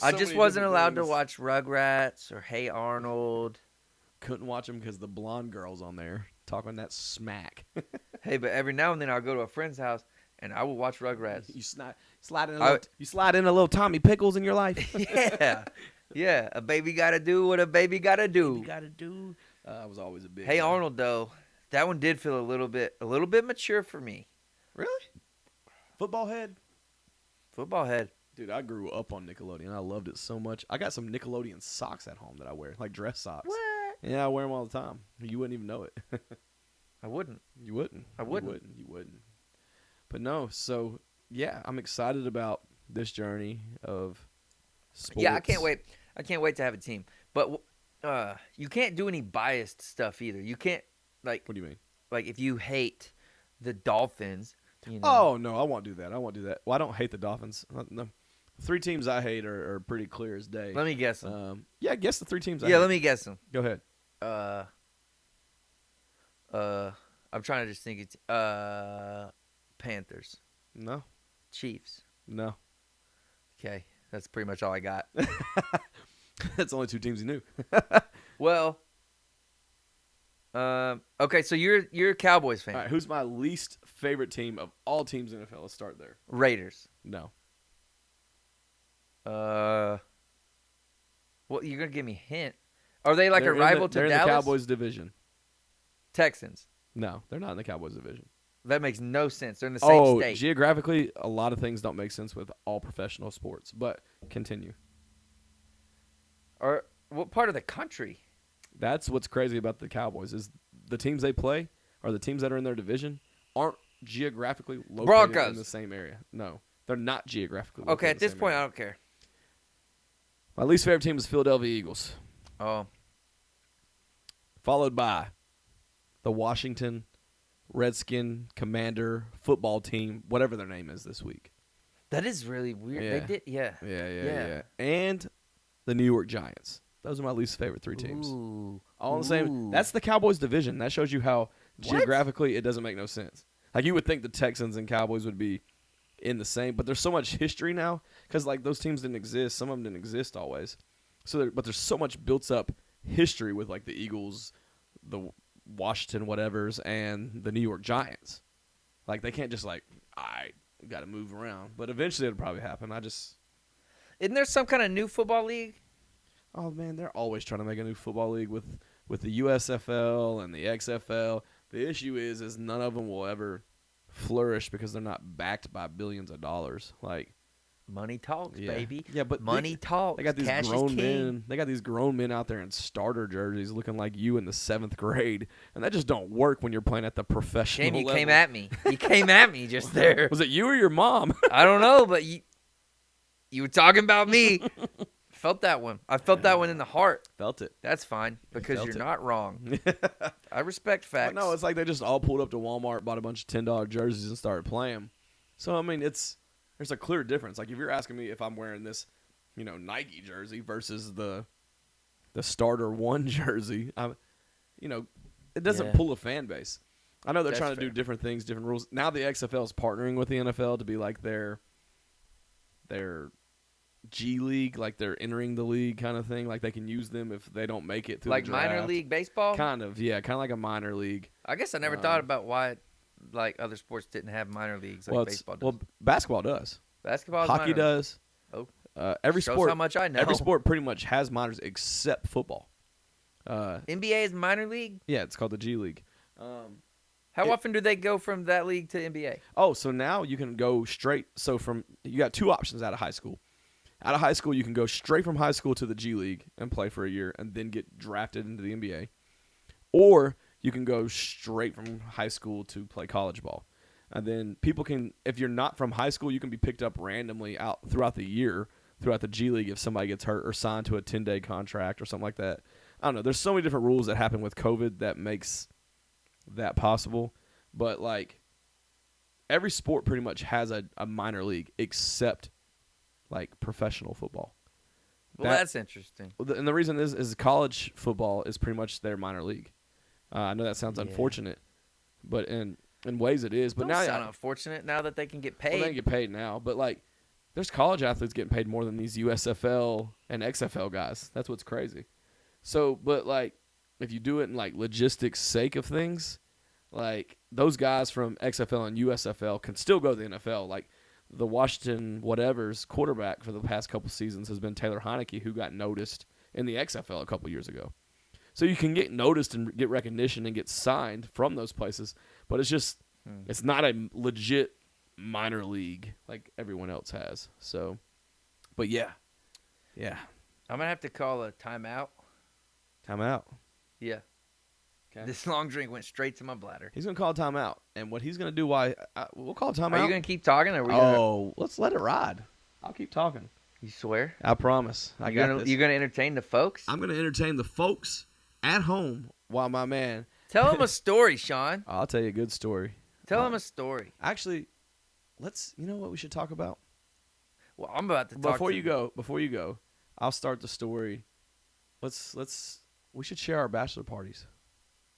I just wasn't allowed to watch Rugrats or Hey Arnold Couldn't watch them because the blonde girl's on there talking that smack. Hey, but every now and then I'll go to a friend's house and I will watch Rugrats. You slide in a little Tommy Pickles in your life. Yeah. Yeah. A baby got to do what a baby got to do. I was always a big. Hey, guy. Arnold, though, that one did feel a little bit mature for me. Really? Football head? Football head. Dude, I grew up on Nickelodeon. I loved it so much. I got some Nickelodeon socks at home that I wear, like dress socks. What? Yeah, I wear them all the time. You wouldn't even know it. I wouldn't. You wouldn't. I wouldn't. You wouldn't. But no, so yeah, I'm excited about this journey of sports. Yeah, I can't wait. I can't wait to have a team. But you can't do any biased stuff either. You can't What do you mean? like if you hate the Dolphins. You know, Oh no, I won't do that. Well, I don't hate the Dolphins. No. 3 teams I hate are pretty clear as day. let me guess them. Yeah, guess the 3 teams I hate. Yeah, let me guess them. Go ahead. I'm trying to just think. It's Panthers, No. Chiefs. No. Okay, that's pretty much all I got. That's only 2 teams you knew. Well, okay, so you're a Cowboys fan. All right, who's my least favorite team of all teams in the NFL? Let's start there. Raiders. No. Well, you're gonna give me a hint. Are they like They're a rival they're to in Dallas? the Cowboys division. Texans. No, they're not in the Cowboys division. That makes no sense. They're in the same state. Geographically, a lot of things don't make sense with all professional sports. But continue. Or what part of the country? That's what's crazy about the Cowboys is the teams they play or the teams that are in their division aren't geographically located Broncos. in the same area. No, they're not geographically Okay, located at in this the same point, area. I don't care. My least favorite team is Philadelphia Eagles, Oh, followed by the Washington Redskin Commander football team, whatever their name is this week. that is really weird. Yeah. They did, yeah. Yeah. And the New York Giants. Those are my least favorite 3 teams. Ooh. All in the same. Ooh. That's the Cowboys division. That shows you how geographically it doesn't make no sense. Like you would think the Texans and Cowboys would be in the same, but there's so much history now because like those teams didn't exist. Some of them didn't exist always. But there's so much built up history with like the Eagles, the Washington whatevers, and the New York Giants. Like they can't just like I got to move around. But eventually it'll probably happen. Isn't there some kind of new football league? Oh man, they're always trying to make a new football league with the USFL and the XFL. The issue is none of them will ever flourish because they're not backed by billions of dollars. Like Money talks, yeah. baby. Yeah, but money talks. they got these Cash grown is king. men. They got these grown men out there in starter jerseys looking like you in the 7th grade, and that just don't work when you're playing at the professional Shame you level. came at me. You came at me just there. Was it you or your mom? I don't know, but you were talking about me. Felt that one. I felt that one in the heart. Felt it. That's fine because felt you're it. not wrong. I respect facts. But no, it's like they just all pulled up to Walmart, bought a bunch of $10 jerseys, and started playing. So I mean, there's a clear difference. Like if you're asking me if I'm wearing this, Nike jersey versus the starter 1 jersey, it doesn't pull a fan base. I know they're trying to do different things, different rules. Now the XFL is partnering with the NFL to be like their G League, like they're entering the league kind of thing. Like they can use them if they don't make it through like the draft. minor league baseball. Kind of like a minor league. I guess I never thought about why, like other sports didn't have minor leagues like baseball does. Well, basketball does. Basketball, is Hockey minor. does. Oh, Every shows sport. how much I know. Every sport pretty much has minors except football. NBA is minor league. Yeah, it's called the G League. How often do they go from that league to NBA? Oh, so now you can go straight. So you got 2 options out of high school. Out of high school, you can go straight from high school to the G League and play for a year and then get drafted into the NBA. Or you can go straight from high school to play college ball. And then people can, if you're not from high school, you can be picked up randomly out throughout the year, throughout the G League if somebody gets hurt or signed to a 10-day contract or something like that. I don't know. There's so many different rules that happen with COVID that makes that possible. But, like, every sport pretty much has a minor league except like professional football. Well, that's interesting. And the reason is college football is pretty much their minor league. I know that sounds unfortunate, but in ways it is. But Don't now sound unfortunate now that they can get paid. Well, they get paid now, but like there's college athletes getting paid more than these USFL and XFL guys. That's what's crazy. So, but like if you do it in like logistics sake of things, like those guys from XFL and USFL can still go to the NFL. Like the Washington whatever's quarterback for the past couple seasons has been Taylor Heineke, who got noticed in the XFL a couple years ago. So you can get noticed and get recognition and get signed from those places, but it's just it's not a legit minor league like everyone else has. So, but yeah. I'm gonna have to call a timeout. Timeout. Yeah. Okay. This long drink went straight to my bladder. He's gonna call a timeout, and what he's gonna do? We'll call a timeout. Are you gonna keep talking, or are we gonna... let's let it ride. I'll keep talking. You swear? I promise. I got this. You're gonna entertain the folks? I'm gonna entertain the folks at home while my man. Tell them a story, Sean. I'll tell you a good story. Tell them a story. Actually, you know what we should talk about? Well, I'm about to talk. Before you go, I'll start the story. We should share our bachelor parties.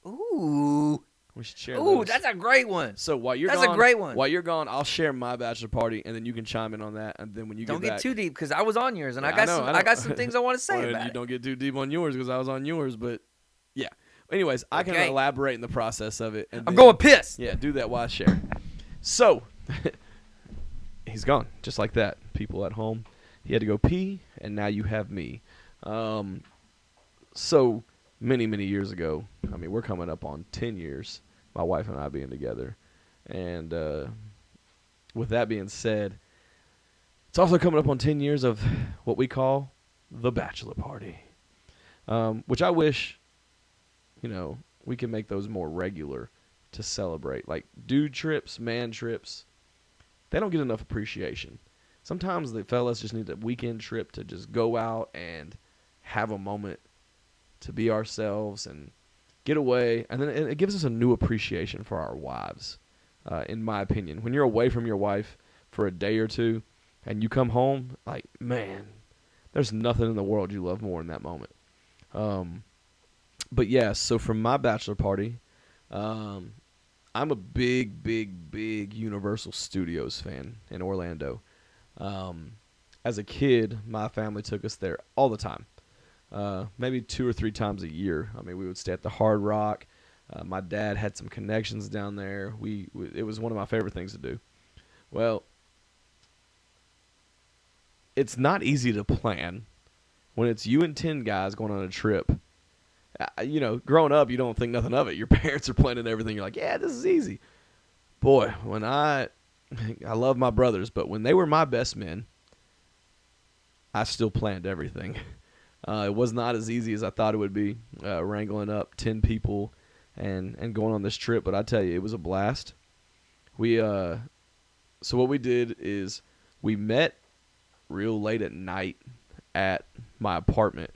Ooh. We should share. Ooh, those. that's a great one. So while you're That's gone, a great one. While you're gone, I'll share my bachelor party, and then you can chime in on that. And then when you don't get get back, too deep because I was on yours, and Yeah, I got some things I want to say well, about you it. don't get too deep on yours because I was on yours, but yeah. Anyways, I can Okay. elaborate in the process of it. And I'm then- going piss. Yeah, do that while I share. So he's gone, just like that. People at home, he had to go pee, and now you have me. So many years ago, I mean, we're coming up on 10 years, my wife and I being together. And with that being said, it's also coming up on 10 years of what we call the bachelor party, which I wish, we can make those more regular to celebrate. Like dude trips, man trips, they don't get enough appreciation. Sometimes the fellas just need a weekend trip to just go out and have a moment to be ourselves and get away. And then it gives us a new appreciation for our wives, in my opinion. When you're away from your wife for a day or two and you come home, like, man, there's nothing in the world you love more in that moment. But yeah, so from my bachelor party, I'm a big Universal Studios fan in Orlando. As a kid, my family took us there all the time, maybe 2 or 3 times a year. I mean, we would stay at the Hard Rock. My dad had some connections down there. It was one of my favorite things to do. Well, it's not easy to plan when it's you and 10 guys going on a trip. Growing up, you don't think nothing of it. Your parents are planning everything. You're like, yeah, this is easy. Boy, when I love my brothers, but when they were my best men, I still planned everything. It was not as easy as I thought it would be, wrangling up 10 people and going on this trip. But I tell you, it was a blast. So what we did is we met real late at night at my apartment.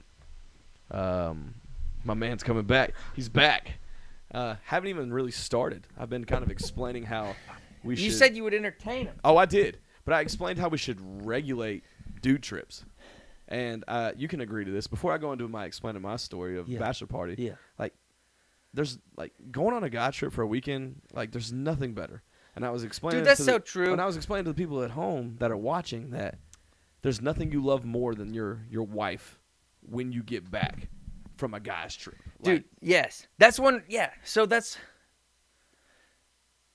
My man's coming back. He's back. Haven't even really started. I've been kind of explaining how we should. You said you would entertain him. Oh, I did. But I explained how we should regulate dude trips. And you can agree to this. Before I go into explaining my story of bachelor party, there's going on a guy trip for a weekend, there's nothing better. And I was explaining, dude, that's so true. And I was explaining to the people at home that are watching that there's nothing you love more than your wife when you get back from a guy's trip. Dude, yes. That's one, yeah. So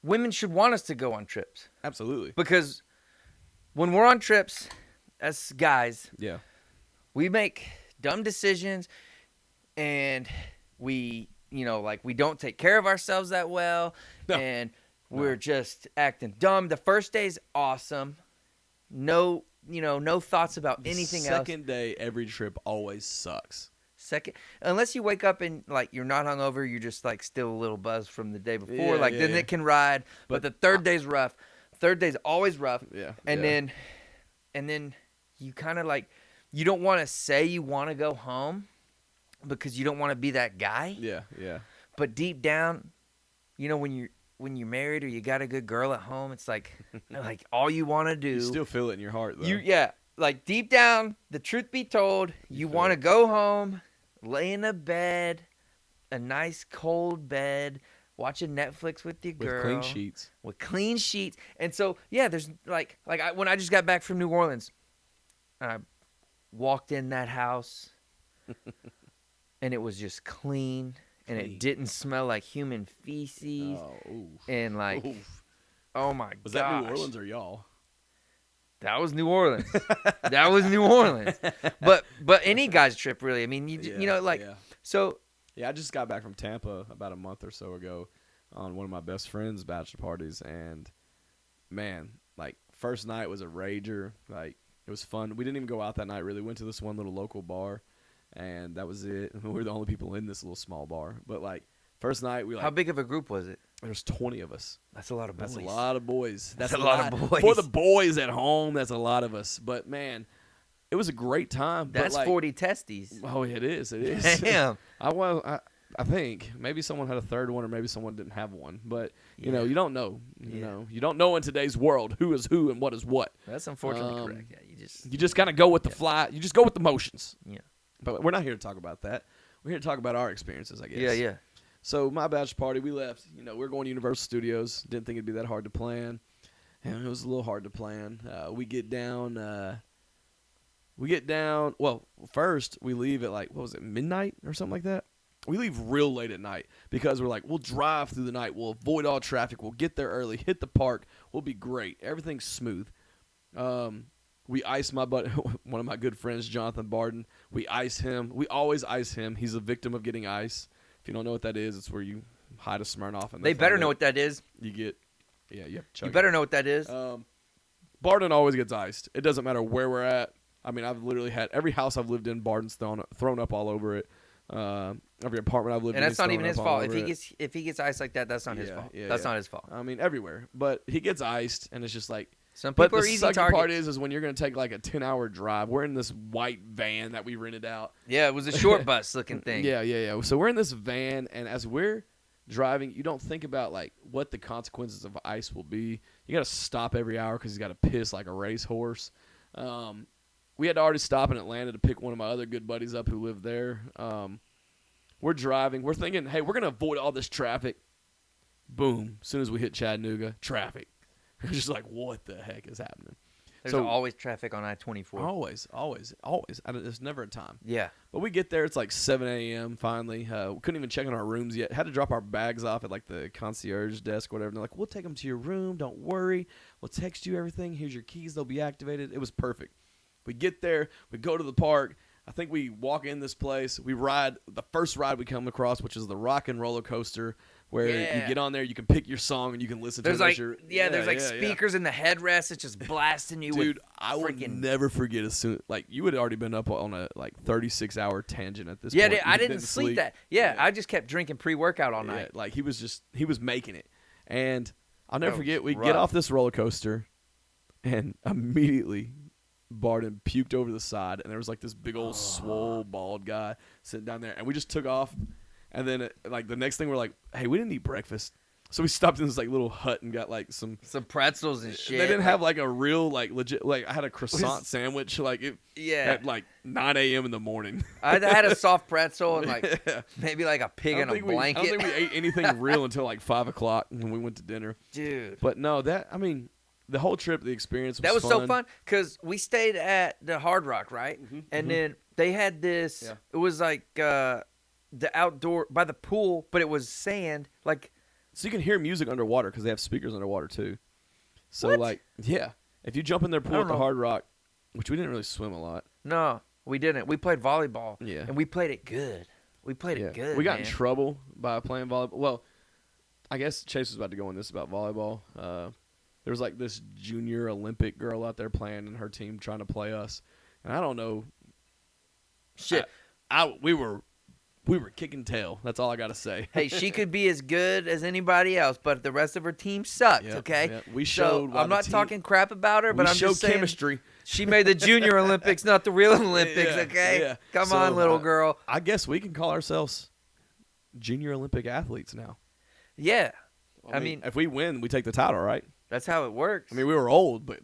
women should want us to go on trips. Absolutely. Because when we're on trips, as guys, we make dumb decisions and we, we don't take care of ourselves that well. No. And we're just acting dumb. The first day's awesome. No thoughts about anything else. Second day, every trip always sucks. Unless you wake up and you're not hungover, you're just still a little buzzed from the day before. Then it can ride. But the third day's rough. Third day's always rough. Yeah. And then you kind of you don't want to say you want to go home because you don't want to be that guy. Yeah. But deep down, when you're married or you got a good girl at home, it's all you want to do. You still feel it in your heart, though. Deep down, the truth be told, you want to go home, lay in a bed, a nice cold bed, watching Netflix with your girl. With clean sheets. And so, there's when I just got back from New Orleans, I walked in that house. and it was just clean, and it didn't smell like human feces, and like, oh my was gosh. that New Orleans or y'all? That was New Orleans. That was New Orleans. But any guy's trip, really. I mean, you know, like, so. Yeah, I just got back from Tampa about a month or so ago on one of my best friend's bachelor parties, and man, like, first night was a rager. Like, it was fun. We didn't even go out that night, really. Went to this one little local bar, and that was it. We were the only people in this little small bar. But, like, first night, we, like... How big of a group was it? There's 20 of us. That's a lot of boys. That's a lot of boys. That's a lot of boys. For the boys at home, that's a lot of us. But, man, it was a great time. That's but, like, 40 testes. Oh, it is. It is. Damn. I think maybe someone had a third one or maybe someone didn't have one. But, you know, you don't know. You know, you don't know in today's world who is who and what is what. That's unfortunately correct. Yeah, you just kind of go with the fly. You just go with the motions. Yeah. But we're not here to talk about that. We're here to talk about our experiences, I guess. Yeah. So my bachelor party, we left. You know, we're going to Universal Studios. Didn't think it'd be that hard to plan. And it was a little hard to plan. We get down. Well, first we leave at, like, what was it, midnight or something like that? We leave real late at night because we're like, we'll drive through the night. We'll avoid all traffic. We'll get there early, hit the park. We'll be great. Everything's smooth. We ice my buddy, one of my good friends, Jonathan Barden. We ice him. We always ice him. He's a victim of getting ice. If you don't know what that is, it's where you hide a Smirnoff. And they better know what that is. You better know what that is. Barden always gets iced. It doesn't matter where we're at. I mean, I've literally had every house I've lived in, Barden's thrown up all over it. Every apartment I've lived in, and that's not even his fault. If he gets iced like that, that's not his fault. That's not his fault. I mean, everywhere, but he gets iced, and it's just like. Some people are the easy sucky targets. part is when you're going to take like a 10-hour drive. We're in this white van that we rented out. Yeah, it was a short bus looking thing. Yeah. So we're in this van, and as we're driving, you don't think about like what the consequences of ice will be. You got to stop every hour because he's got to piss like a racehorse. We had to already stop in Atlanta to pick one of my other good buddies up who lived there. We're driving. We're thinking, hey, we're going to avoid all this traffic. Boom. As soon as we hit Chattanooga, traffic. It's just like, what the heck is happening? There's always traffic on I-24. Always. There's never a time. Yeah. But we get there. It's like 7 a.m. finally. We couldn't even check in our rooms yet. Had to drop our bags off at like the concierge desk or whatever. And they're like, we'll take them to your room. Don't worry. We'll text you everything. Here's your keys. They'll be activated. It was perfect. We get there. We go to the park. I think we walk in this place. We ride the first ride we come across, which is the Rock and Roller Coaster, where you get on there, you can pick your song, and you can listen to it. There's speakers in the headrest. It's just blasting you. Dude, I would never forget as soon. Like, you had already been up on a 36-hour tangent at this point. Yeah, I didn't sleep that. Yeah, I just kept drinking pre-workout all night. Like he was making it, and I'll never forget. We get off this roller coaster, and immediately Barden puked over the side, and there was like this big old swole bald guy sitting down there, and we just took off. And then like the next thing we're like, hey, we didn't eat breakfast, so we stopped in this like little hut and got like some pretzels and shit. They didn't have like a real like legit like I had a croissant sandwich at like 9 a.m. in the morning. I had a soft pretzel and like maybe like a pig in a blanket. I don't think we ate anything real until like 5 o'clock when we went to dinner. Dude, but no, the whole trip, the experience was that was fun. so fun because we stayed at the Hard Rock, right? And then they had this. Yeah. It was like the outdoor by the pool, but it was sand. Like, so you can hear music underwater because they have speakers underwater too. So if you jump in their pool at the Hard Rock, which we didn't really swim a lot. No, we didn't. We played volleyball. Yeah, and we played it good. We got in trouble by playing volleyball. Well, I guess Chase was about to go on this about volleyball. There was like this junior Olympic girl out there playing, and her team trying to play us. And I don't know. Shit, we were kicking tail. That's all I got to say. Hey, she could be as good as anybody else, but the rest of her team sucked, okay? Yep. We showed. So I'm not talking crap about her, but I'm just saying chemistry. She made the Junior Olympics, not the real Olympics, okay? Yeah. Come on, little girl. I guess we can call ourselves Junior Olympic athletes now. Yeah. I mean, if we win, we take the title, right? That's how it works. I mean, we were old, but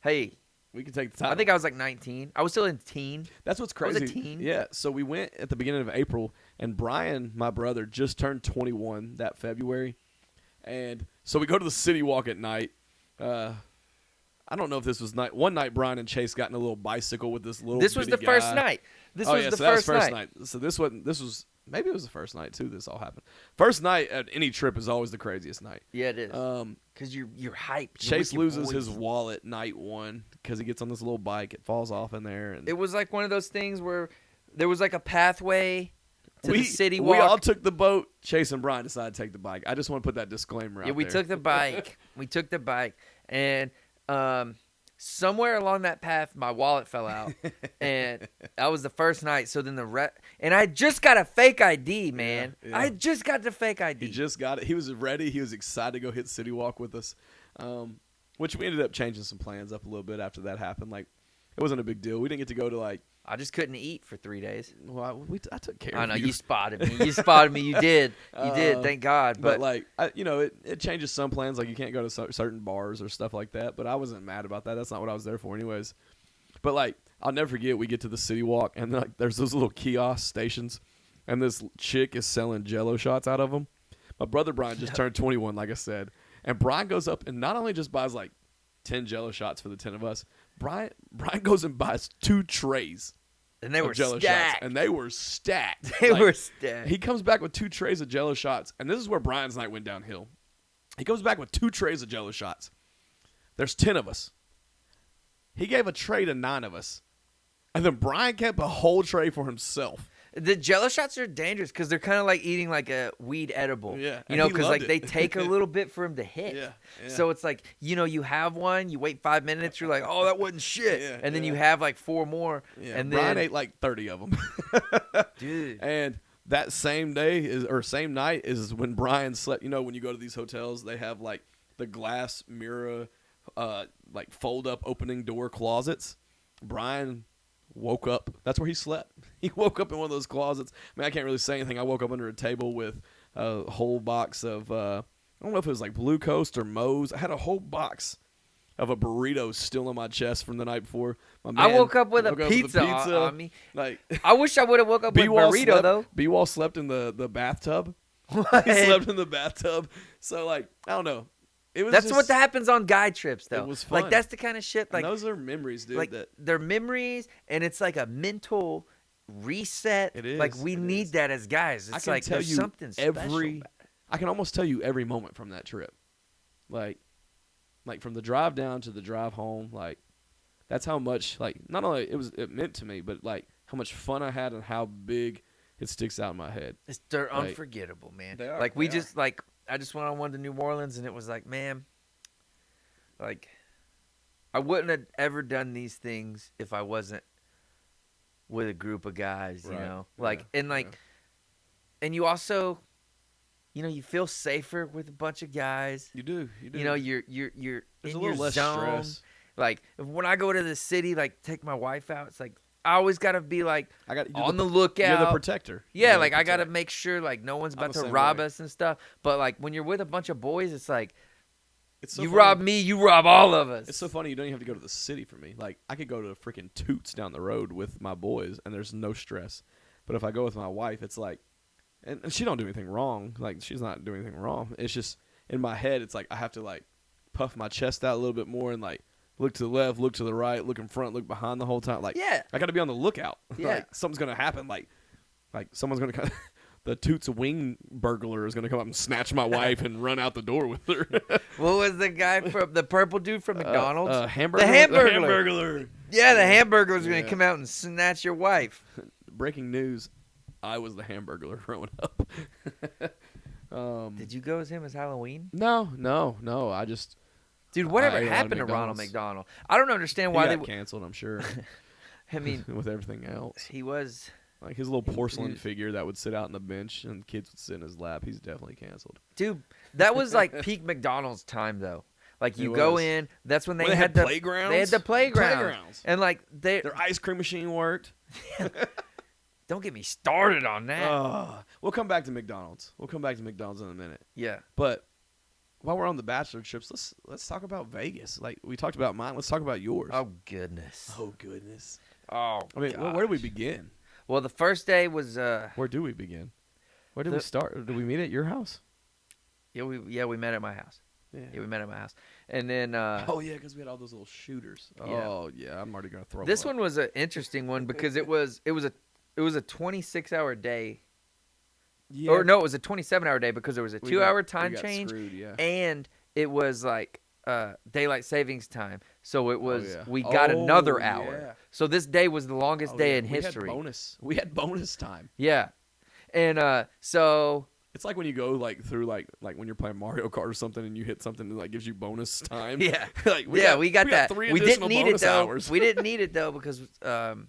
hey, we can take the title. I think I was like 19. I was still in teen. That's what's crazy. I was a teen. Yeah, so we went at the beginning of April, and Brian, my brother, just turned 21 that February. And so we go to the city walk at night. I I don't know if this was one night Brian and Chase got in a little bicycle with this little. This was the bitty first guy. night. This Oh was yeah, the so that was first first night. So this was maybe it was the first night too. This all happened. First night at any trip is always the craziest night. Yeah, it is. Because you're hyped. You're Chase with your loses his boys. wallet night one because he gets on this little bike. It falls off in there, and It was like one of those things where there was like a pathway to the city we walk. all took the boat. Chase and Brian decided to take the bike. I just want to put that disclaimer out Yeah, we there. took the bike. And somewhere along that path, my wallet fell out, and that was the first night. So then and I just got a fake ID, man. Yeah. I just got the fake ID. He just got it. He was ready. He was excited to go hit City Walk with us, which we ended up changing some plans up a little bit after that happened. Like, it wasn't a big deal. We didn't get to go to like. I just couldn't eat for 3 days. Well, I took care I of know you. you spotted me. You spotted me. You did. You did. Thank God. But like, it changes some plans. Like, you can't go to certain bars or stuff like that. But I wasn't mad about that. That's not what I was there for, anyways. But like, I'll never forget. We get to the City Walk, and like, there's those little kiosk stations, and this chick is selling Jello shots out of them. My brother Brian just turned 21, like I said, and Brian goes up and not only just buys like 10 Jello shots for the 10 of us. Brian goes and buys 2 trays. And they were Jello stacked. shots, and they were stacked. They Like, were stacked. He comes back with 2 trays of Jello shots, and this is where Brian's night went downhill. He comes back with 2 trays of Jello shots. There's 10 of us. He gave a tray to 9 of us, and then Brian kept a whole tray for himself. The Jello shots are dangerous because they're kind of like eating like a weed edible. Yeah, You and know, he because loved like it. they take a little bit for him to hit. Yeah, yeah. So it's like, you have one, you wait 5 minutes, you're like, oh, that wasn't shit. Yeah, and then you yeah. have like 4 more. Yeah, And Brian then, ate like 30 of them. dude. And that same same night is when Brian slept. You know, when you go to these hotels, they have like the glass mirror, like fold up opening door closets. Brian woke up. That's where he slept. He woke up in one of those closets. I mean, I can't really say anything. I woke up under a table with a whole box of, I don't know if it was like Blue Coast or Moe's. I had a whole box of a burrito still in my chest from the night before. My man I woke up with a woke up pizza on me. Like, I wish I would have woke up with a burrito, though. B-Wall slept in the bathtub. What? He slept in the bathtub. So, like, I don't know. It was That's just, what happens on guy trips, though. It was Like, fun. that's the kind of shit, and like, those are memories, dude. like that they're memories, and it's like a mental reset. It is. Like, we It need is. that as guys. I It's can like tell there's you something special about it. I can almost tell you every moment from that trip. Like from the drive down to the drive home, like, that's how much, like, not only it meant to me, but like how much fun I had and how big it sticks out in my head. They're Like, unforgettable, man. they are, Like, we they just, like, I just went on one to New Orleans, and it was like, man, like, I wouldn't have ever done these things if I wasn't with a group of guys, you Right. know? Like, Yeah. and, like, and you also, you feel safer with a bunch of guys. You do. You know, you're There's in a your little less zone. stress. Like, when I go to the city, like, take my wife out, it's like, I always got to be, like, I got on the lookout. You're the protector. Yeah, You're the like, I got to protector. make sure, like, no one's I'm about the to same rob way. us and stuff. But, like, when you're with a bunch of boys, it's like, It's so you funny. rob me, you rob all of us. It's so funny. You don't even have to go to the city for me. Like, I could go to freaking Toots down the road with my boys, and there's no stress. But if I go with my wife, it's like, and she don't do anything wrong. Like, she's not doing anything wrong. It's just in my head. It's like I have to like puff my chest out a little bit more and like look to the left, look to the right, look in front, look behind the whole time. Like, Yeah. I got to be on the lookout. Yeah. Like, something's gonna happen. Like someone's gonna come. The Toots wing burglar is gonna come up and snatch my wife and run out the door with her. What was the guy from the purple dude from McDonald's? Hamburger. The Hamburglar. The Hamburglar. Yeah, the hamburger was Yeah. going to come out and snatch your wife. Breaking news: I was the Hamburglar growing up. Did you go as him as Halloween? No. I just Dude, whatever I ate a lot of happened to Ronald McDonald's. McDonald? I don't understand he why got canceled. I'm sure. I mean, with everything else, he was. like his little porcelain Dude. figure that would sit out on the bench and kids would sit in his lap. He's definitely canceled. Dude, that was like peak McDonald's time, though. Like, you It go was. in, that's when they, When they had the playgrounds? They had the playground. Playgrounds. And, like, Their ice cream machine worked. don't get me started on that. We'll come back to McDonald's. in a minute. Yeah. But while we're on the bachelor trips, let's talk about Vegas. Like we talked about mine, let's talk about yours. Oh, goodness. Oh, goodness. Oh, I mean, where do we begin? Well, the first day was Where do we begin? Where did we start? Did we meet at your house? we met at my house. Yeah, we met at my house. And then oh yeah, because we had all those little shooters. Oh yeah, I'm already gonna throw. This up. one was an interesting one because it was a 26-hour day. Yeah. Or no, it was a 27-hour day because there was a 2-hour time we got change, screwed, yeah. and it was like daylight savings time. So it was yeah. we got another yeah. hour. So this day was the longest day in history. We had bonus time. Yeah, and so it's like when you go like through like when you're playing Mario Kart or something and you hit something that like gives you bonus time. Yeah, we got that. 3 we didn't additional need bonus it though. hours. We didn't need it though because I'm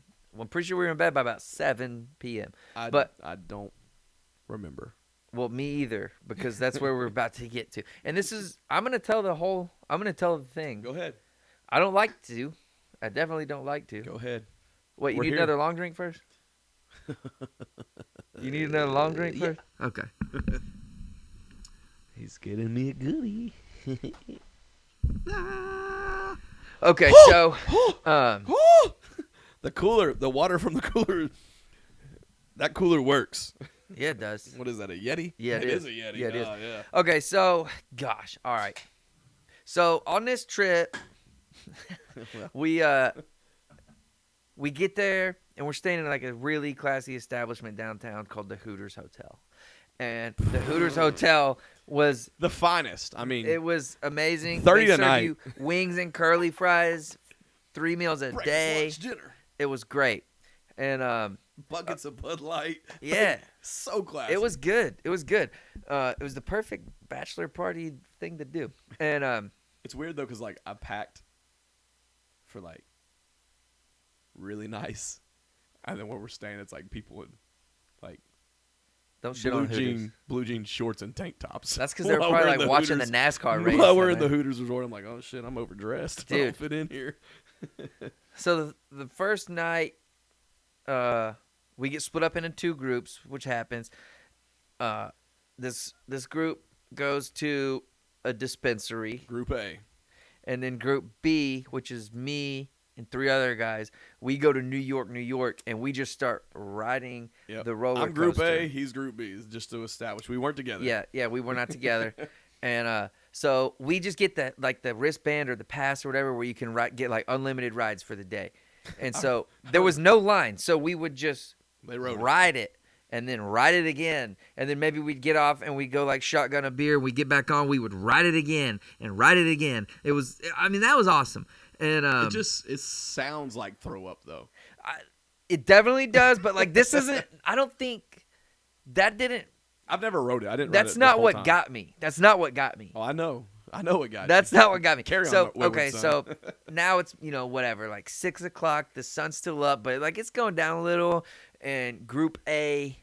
pretty sure we were in bed by about 7 p.m. I don't remember. Well, me either, because that's where we're about to get to. And I'm going to tell the thing. Go ahead. I don't like to. I definitely don't like to. Go ahead. Wait, you We're need here. another long drink first? You need another long drink first? Okay. He's getting me a goodie. Okay, so the water from the cooler, that cooler works. yeah, it does. What is that, a Yeti? Yeah, it is a Yeti. Yeah, it is. Yeah. Okay, so gosh, all right. So on this trip, we get there and we're staying in like a really classy establishment downtown called the Hooters Hotel. And the Hooters Hotel was The finest. I mean, it was amazing. 30 They a serve night. you wings and curly fries, 3 meals a breakfast, day. lunch, dinner, It was great. And buckets of Bud Light. yeah, So classy. it was good. It was good. It was the perfect bachelor party thing to do. And It's weird though, cause like I packed for like really nice, and then where we're staying, it's like people in like don't shit on Hooters. blue jean shorts and tank tops. That's because they're While probably we're in like the watching Hooters. the NASCAR race. While we're in down the there. Hooters resort, I'm like, oh shit, I'm overdressed. I Dude. don't fit in here. So the first night, we get split up into 2 groups, which happens. This group goes to a dispensary, Group A. and then Group B, which is me and 3 other guys, we go to New York, and we just start riding Yep. the roller I'm Group coaster. A. He's Group B. Just to establish we weren't together. Yeah, we were not together. And so we just get the wristband or the pass or whatever where you can get like unlimited rides for the day. And so there was no line. So we would just They rode it. ride it and then ride it again. And then maybe we'd get off and we'd go like shotgun a beer. We get back on. We would ride it again and ride it again. It was. I mean, that was awesome. And It sounds like throw up though. it definitely does. But like this isn't. I don't think that didn't. I've never rode it. I didn't. That's ride it not the whole what time. got me. That's not what got me. Oh, I know what got That's you. not what got me. Carry on, so Wayward okay, son. so now it's whatever, like 6 o'clock. The sun's still up, but like it's going down a little. And Group A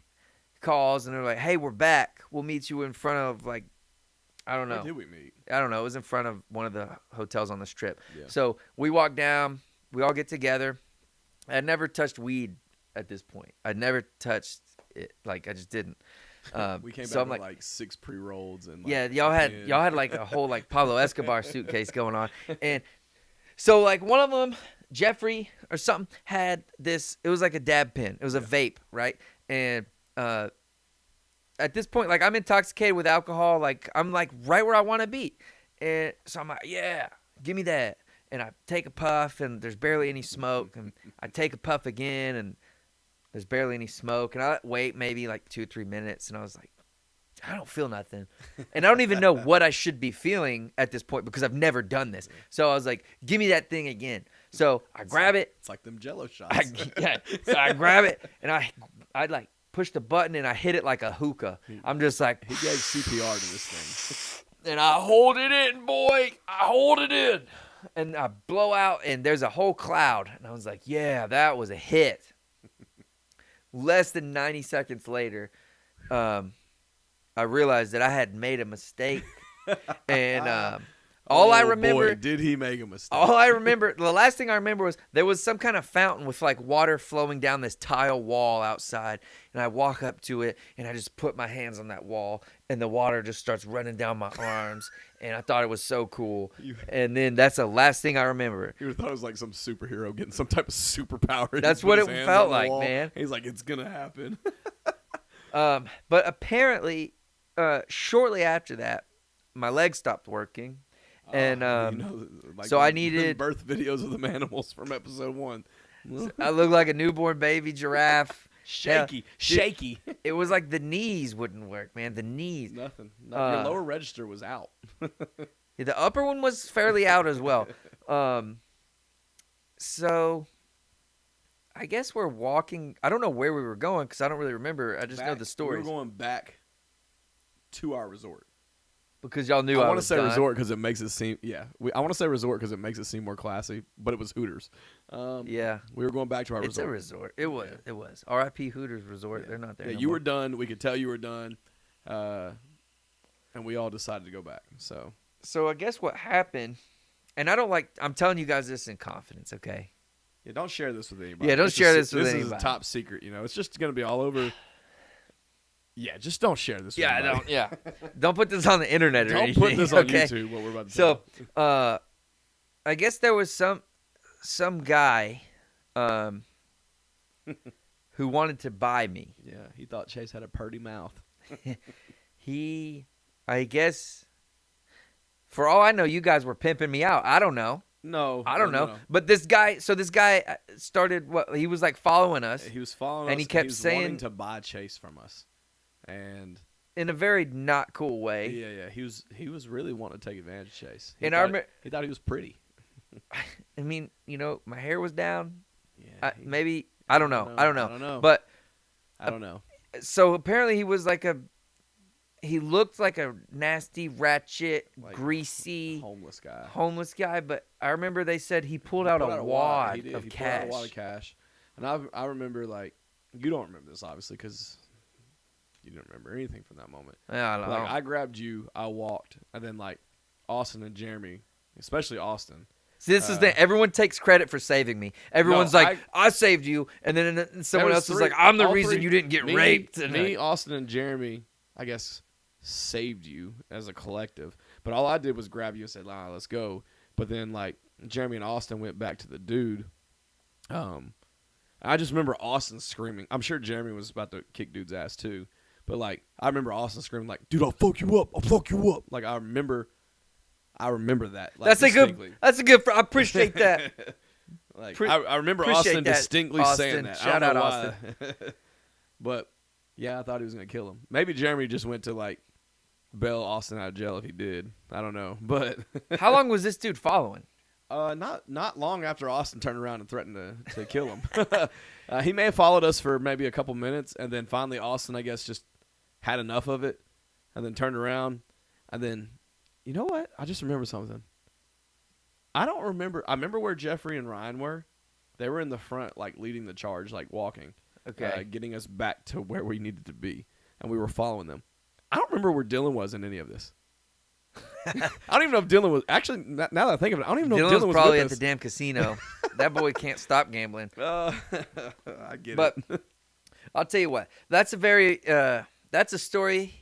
calls and they're like, "Hey, we're back. We'll meet you in front of like, I don't know. Where did we meet? I don't know. It was in front of one of the hotels on the Strip." Yeah. So we walk down. We all get together. I'd never touched weed at this point. I'd never touched it. Like I just didn't. We came so back I'm with like, like 6 pre-rolls and like, yeah, y'all had like a whole like Pablo Escobar suitcase going on, and so like one of them, Jeffrey or something, had this. It was like a dab pen. It was a vape, right? And at this point, like I'm intoxicated with alcohol. Like I'm like right where I want to be, and so I'm like, yeah, give me that. And I take a puff, and there's barely any smoke. And I take a puff again, and there's barely any smoke. And I wait maybe like 2-3 minutes, and I was like, I don't feel nothing. And I don't even know what I should be feeling at this point because I've never done this. So I was like, give me that thing again. So I grab it. It's like them Jello shots. So I grab it, and I like push the button, and I hit it like a hookah. I'm just like, He gave CPR to this thing. and I hold it in, boy. I hold it in. And I blow out, and there's a whole cloud. And I was like, yeah, that was a hit. Less than 90 seconds later, I realized that I had made a mistake. And all I remember... Boy, did he make a mistake. All I remember, the last thing I remember was there was some kind of fountain with like water flowing down this tile wall outside. And I walk up to it, and I just put my hands on that wall, and the water just starts running down my arms. And I thought it was so cool. And then that's the last thing I remember. You thought it was like some superhero getting some type of superpower. That's He what put his it hands felt on the like, wall. man. He's like, it's going to happen. But apparently, shortly after that, my leg stopped working, and like so I the needed birth videos of the animals from episode 1. I looked like a newborn baby giraffe. Shaky. It was like the knees wouldn't work, man. The knees. Nothing. Your lower register was out. Yeah, the upper one was fairly out as well. So I guess we're walking. I don't know where we were going because I don't really remember. I just know the stories. We were going back to our resort. Because y'all knew I want to was say done. resort because it makes it seem I want to say resort because it makes it seem more classy, but it was Hooters. Yeah, we were going back to our it's resort. a resort. It was. It was. R.I.P. Hooters Resort. Yeah. They're not there. Yeah, no you more. were done. We could tell you were done, and we all decided to go back. So I guess what happened, and I don't like. I'm telling you guys this in confidence, okay? Yeah, don't share this with anybody. Yeah, don't share this with This anybody. is a top secret. It's just gonna be all over. Yeah, just don't share this. Yeah, with anybody. don't put this on the internet or Don't anything. put this on okay? YouTube. What we're about to So, tell. I guess there was some guy, who wanted to buy me. Yeah, he thought Chase had a purty mouth. I guess, for all I know, you guys were pimping me out. I don't know. No, I don't know. No. But this guy started he was like following us He was following us, and he kept was saying wanting to buy Chase from us, and in a very not cool way. yeah, he was really wanting to take advantage of Chase. And He thought he was pretty. I mean, my hair was down. Yeah, Maybe I don't know. I don't know. But I don't know. so apparently he was he looked like a nasty, ratchet, Like greasy, homeless guy. But I remember they said he pulled out a wad He of pulled cash. out a wad of cash. And I remember, like, you don't remember this, obviously, because you didn't remember anything from that moment. Yeah, I don't know. Like, I grabbed you, I walked, and then, like, Austin and Jeremy, especially Austin. See, this is the everyone takes credit for saving me. Everyone's I saved you, and then someone else is like, I'm the reason you didn't get raped. And me, Austin, and Jeremy, I guess, saved you as a collective. But all I did was grab you and say, let's go. But then, like, Jeremy and Austin went back to the dude. I just remember Austin screaming. I'm sure Jeremy was about to kick dude's ass too. But, like, I remember Austin screaming, like, dude, I'll fuck you up. I'll fuck you up. Like, I remember that. Like, that's a good, I appreciate that. Like, I remember Austin distinctly saying that. Shout out Austin. But, yeah, I thought he was going to kill him. Maybe Jeremy just went to, like, bail Austin out of jail if he did. I don't know. But how long was this dude following? Not long after Austin turned around and threatened to kill him. He may have followed us for maybe a couple minutes, and then finally Austin, I guess, just had enough of it, and then turned around, and then, you know what? I just remember something. I don't remember. I remember where Jeffrey and Ryan were. They were in the front, like, leading the charge, like, walking. Okay. Getting us back to where we needed to be, and we were following them. I don't remember where Dylan was in any of this. I don't even know if Dylan was actually. Now that I think of it, I don't even know if Dylan was probably with at us. the damn casino. That boy can't stop gambling. I get but it. I'll tell you what. That's a story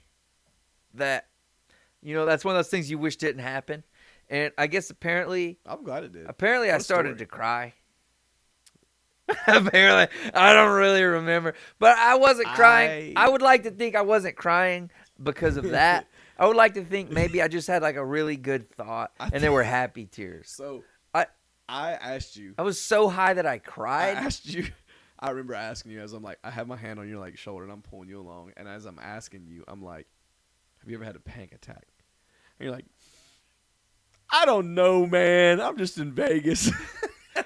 that, that's one of those things you wish didn't happen. And I guess apparently, I'm glad it did. Apparently, I started to cry. Apparently, I don't really remember, but I wasn't crying. I would like to think I wasn't crying because of that. I would like to think maybe I just had like a really good thought, and they were happy tears. So I asked you. I was so high that I cried. I asked you. I remember asking you as I'm like, I have my hand on your like shoulder and I'm pulling you along, and as I'm asking you, I'm like, have you ever had a panic attack? And you're like, I don't know, man. I'm just in Vegas.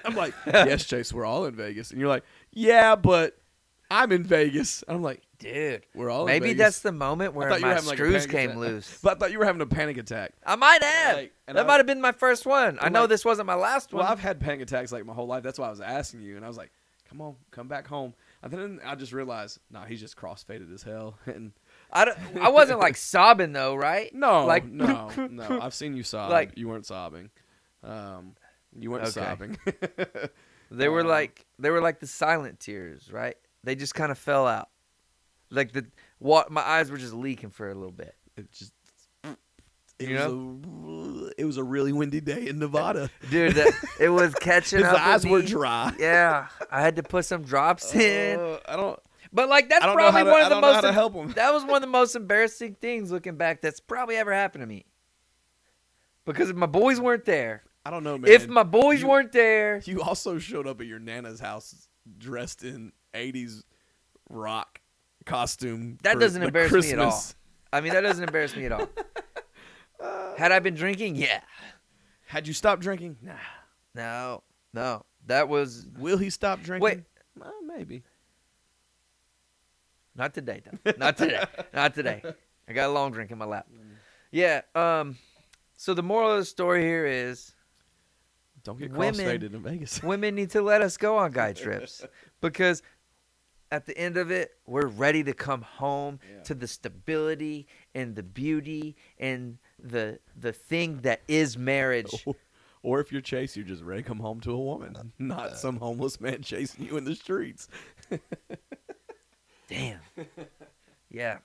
I'm like, yes, Chase, we're all in Vegas. And you're like, yeah, but I'm in Vegas. And I'm like, dude, we're all in maybe Vegas. that's the moment where my screws came loose. But I thought you were having a panic attack. I might have. That might have been my first one. I know this wasn't my last one. Well, I've had panic attacks like my whole life. That's why I was asking you. And I was like, come on, come back home. And then I just realized, he's just crossfaded as hell. And I wasn't like sobbing though, right? No, like no. I've seen you sob. Like, you weren't sobbing. You weren't sobbing. They were like the silent tears, right? They just kind of fell out. Like my eyes were just leaking for a little bit. It was a really windy day in Nevada, dude. It was catching His up. eyes were dry. Yeah, I had to put some drops in. I don't. But like that's I don't probably know one of the I don't know most. how to help him. That was one of the most embarrassing things looking back that's probably ever happened to me. Because if my boys weren't there, I don't know, man. if my boys weren't there, You also showed up at your Nana's house dressed in 80s rock costume. that for doesn't the embarrass Christmas. me at all. I mean, that doesn't embarrass me at all. Had I been drinking? Yeah. Had you stopped drinking? Nah. No. That was Will he stop drinking? Wait. Maybe. not today, though. Not today. Not today. I got a long drink in my lap. Yeah. So the moral of the story here is Don't get Women- cross-faded in Vegas. women need to let us go on guy trips because at the end of it, we're ready to come home to the stability and the beauty and the thing that is marriage. Or if you're Chase, you're just ready to come home to a woman, not some homeless man chasing you in the streets. Damn. Yeah.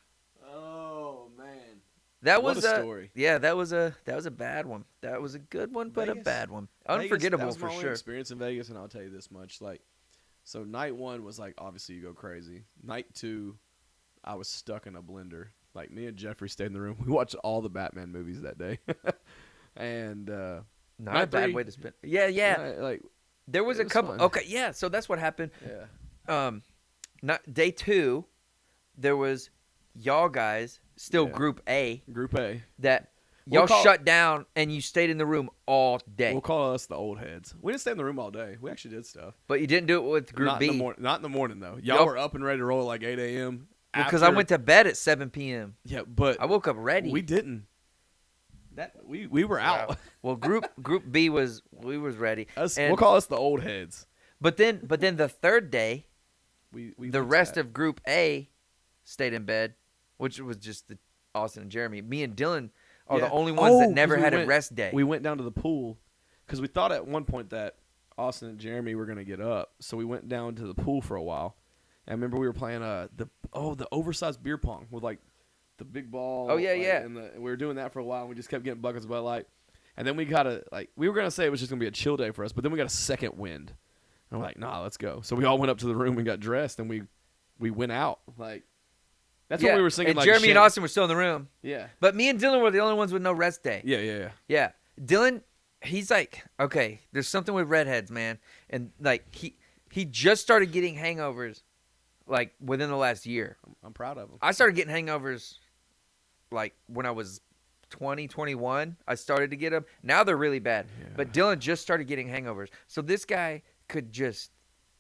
Oh, man. That What was a story. Yeah, that was a bad one. That was a good one, but Vegas- a bad one. Vegas, Unforgettable that was for my only sure. experience in Vegas, and I'll tell you this much: so night one was like obviously you go crazy. Night two, I was stuck in a blender. Like me and Jeffrey stayed in the room. We watched all the Batman movies that day, and Not night a bad three- way to spend. Yeah. like There was it a was couple. fun. Okay, yeah. So that's what happened. yeah, Not day 2. There was y'all guys still Yeah. Group A Group A. that We'll y'all call- shut down and you stayed in the room all day, We'll call us the old heads. We didn't stay in the room all day. We actually did stuff. but you didn't do it with Group not B. In the not in the morning though. Y'all Yup. were up and ready to roll at like 8 a.m. Because I went to bed at 7 p.m. Yeah, but I woke up ready. we didn't. We were out. Well, Group B was ready. And- We'll call us the old heads. But then the third day, We the rest of Group A stayed in bed, which was just Austin and Jeremy. Me and Dylan are the only ones that never had a rest day. We went down to the pool because we thought at one point that Austin and Jeremy were going to get up, so we went down to the pool for a while. And I remember we were playing the oversized beer pong with like the big ball. Oh, yeah, yeah. And we were doing that for a while. And we just kept getting buckets of Bud Light. And then we got we were gonna say it was just gonna be a chill day for us, but then we got a second wind. And we're like, nah, let's go. So we all went up to the room and got dressed, and we went out. Like that's what we were singing. And like Jeremy and Austin were still in the room. Yeah. But me and Dylan were the only ones with no rest day. Yeah. Yeah. Dylan, he's like, okay, there's something with redheads, man. And like he just started getting hangovers like within the last year. I'm proud of him. I started getting hangovers like when I was 20, 21. I started to get them. Now they're really bad. Yeah. But Dylan just started getting hangovers. So this guy could just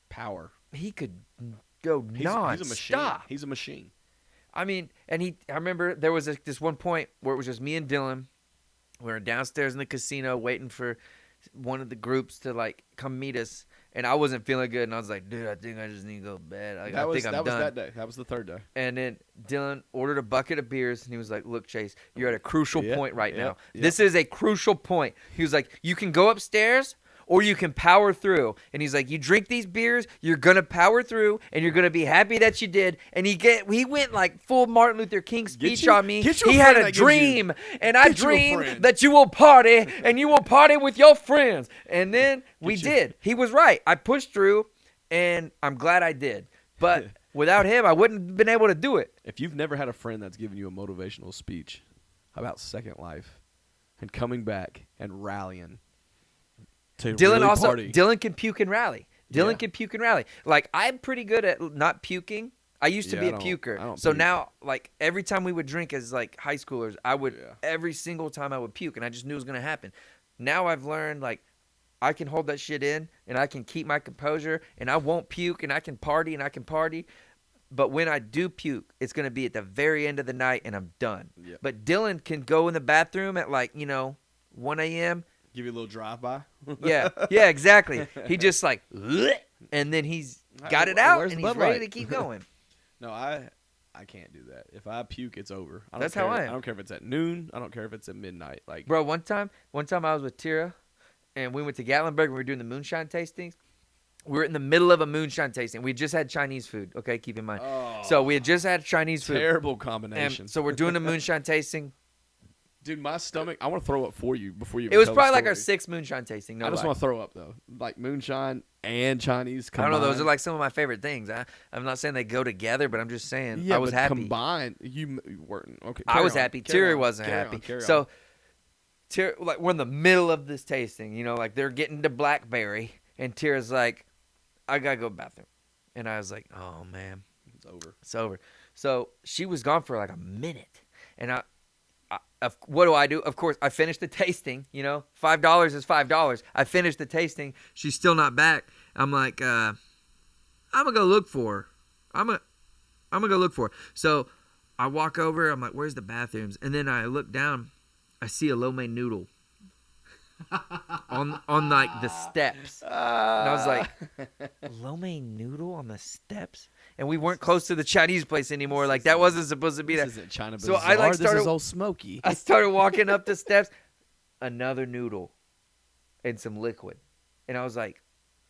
Power. he could go He's a machine. nonstop. He's a machine. I mean, and I remember there was this one point where it was just me and Dylan. We were downstairs in the casino waiting for one of the groups to like come meet us, and I wasn't feeling good, and I was like, dude, I think I just need to go to bed. I think I'm that was done. that day. That was the third day. And then Dylan ordered a bucket of beers, and he was like, look, Chase, you're at a crucial Yeah, point right yeah, now. yeah. This is a crucial point. He was like, you can go upstairs or you can power through. And he's like, you drink these beers, you're going to power through, and you're going to be happy that you did. And he went like full Martin Luther King speech on me. get you a He had friend a that gives you- dream, and I get you a dream friend. that you will party, and you will party with your friends. And then we you- did. He was right. I pushed through, and I'm glad I did. But without him, I wouldn't have been able to do it. If you've never had a friend that's given you a motivational speech about Second Life and coming back and rallying to Dylan really party. Dylan can puke and rally. Dylan Yeah. can puke and rally. Like, I'm pretty good at not puking. I used to Yeah, be I a don't- puker. I don't So puke. now, like, every time we would drink as like high schoolers, I would Yeah. every single time I would puke, and I just knew it was gonna happen. Now I've learned like I can hold that shit in, and I can keep my composure, and I won't puke, and I can party, But when I do puke, it's gonna be at the very end of the night, and I'm done. Yep. But Dylan can go in the bathroom at like 1 a.m. Give you a little drive-by. Yeah, exactly. He just like, and then he's got it out, Where's and the he's Bud ready Light? to keep going. No, I can't do that. If I puke, it's over. I don't That's care. how I am. I don't care if it's at noon. I don't care if it's at midnight. Like, Bro, one time I was with Tira, and we went to Gatlinburg, and we were doing the moonshine tastings. We were in the middle of a moonshine tasting. We just had Chinese food, okay, keep in mind. So we had just had Chinese food. terrible And combination. so we're doing the moonshine tasting. Dude, my stomach. I want to throw up for you before you. It even was tell probably the like our story. 6th moonshine tasting. No I just lie. want to throw up though, like moonshine and Chinese. I Combined. don't know. Those are like some of my favorite things. I'm not saying they go together, but I'm just saying Yeah, I was but happy. Combined, you weren't okay. I carry was on, happy. carry Tira on, wasn't carry happy. on, carry So on. like we're in the middle of this tasting, you know, like they're getting to blackberry, and Tira's like, I gotta go to the bathroom, and I was like, oh man, it's over. So she was gone for like a minute, and what do? Of course, I finished the tasting. You know, $5 is $5. I finished the tasting. She's still not back. I'm like, I'm gonna go look for her. I'm gonna go look for her. So I walk over. I'm like, where's the bathrooms? And then I look down. I see a lo mein noodle on like the steps, and I was like, lo mein noodle on the steps. And we weren't close to the Chinese place anymore. Like that wasn't supposed to be there. This isn't China So Bazaar. I like started. This is Old Smoky. I started walking up the steps. Another noodle and some liquid, and I was like,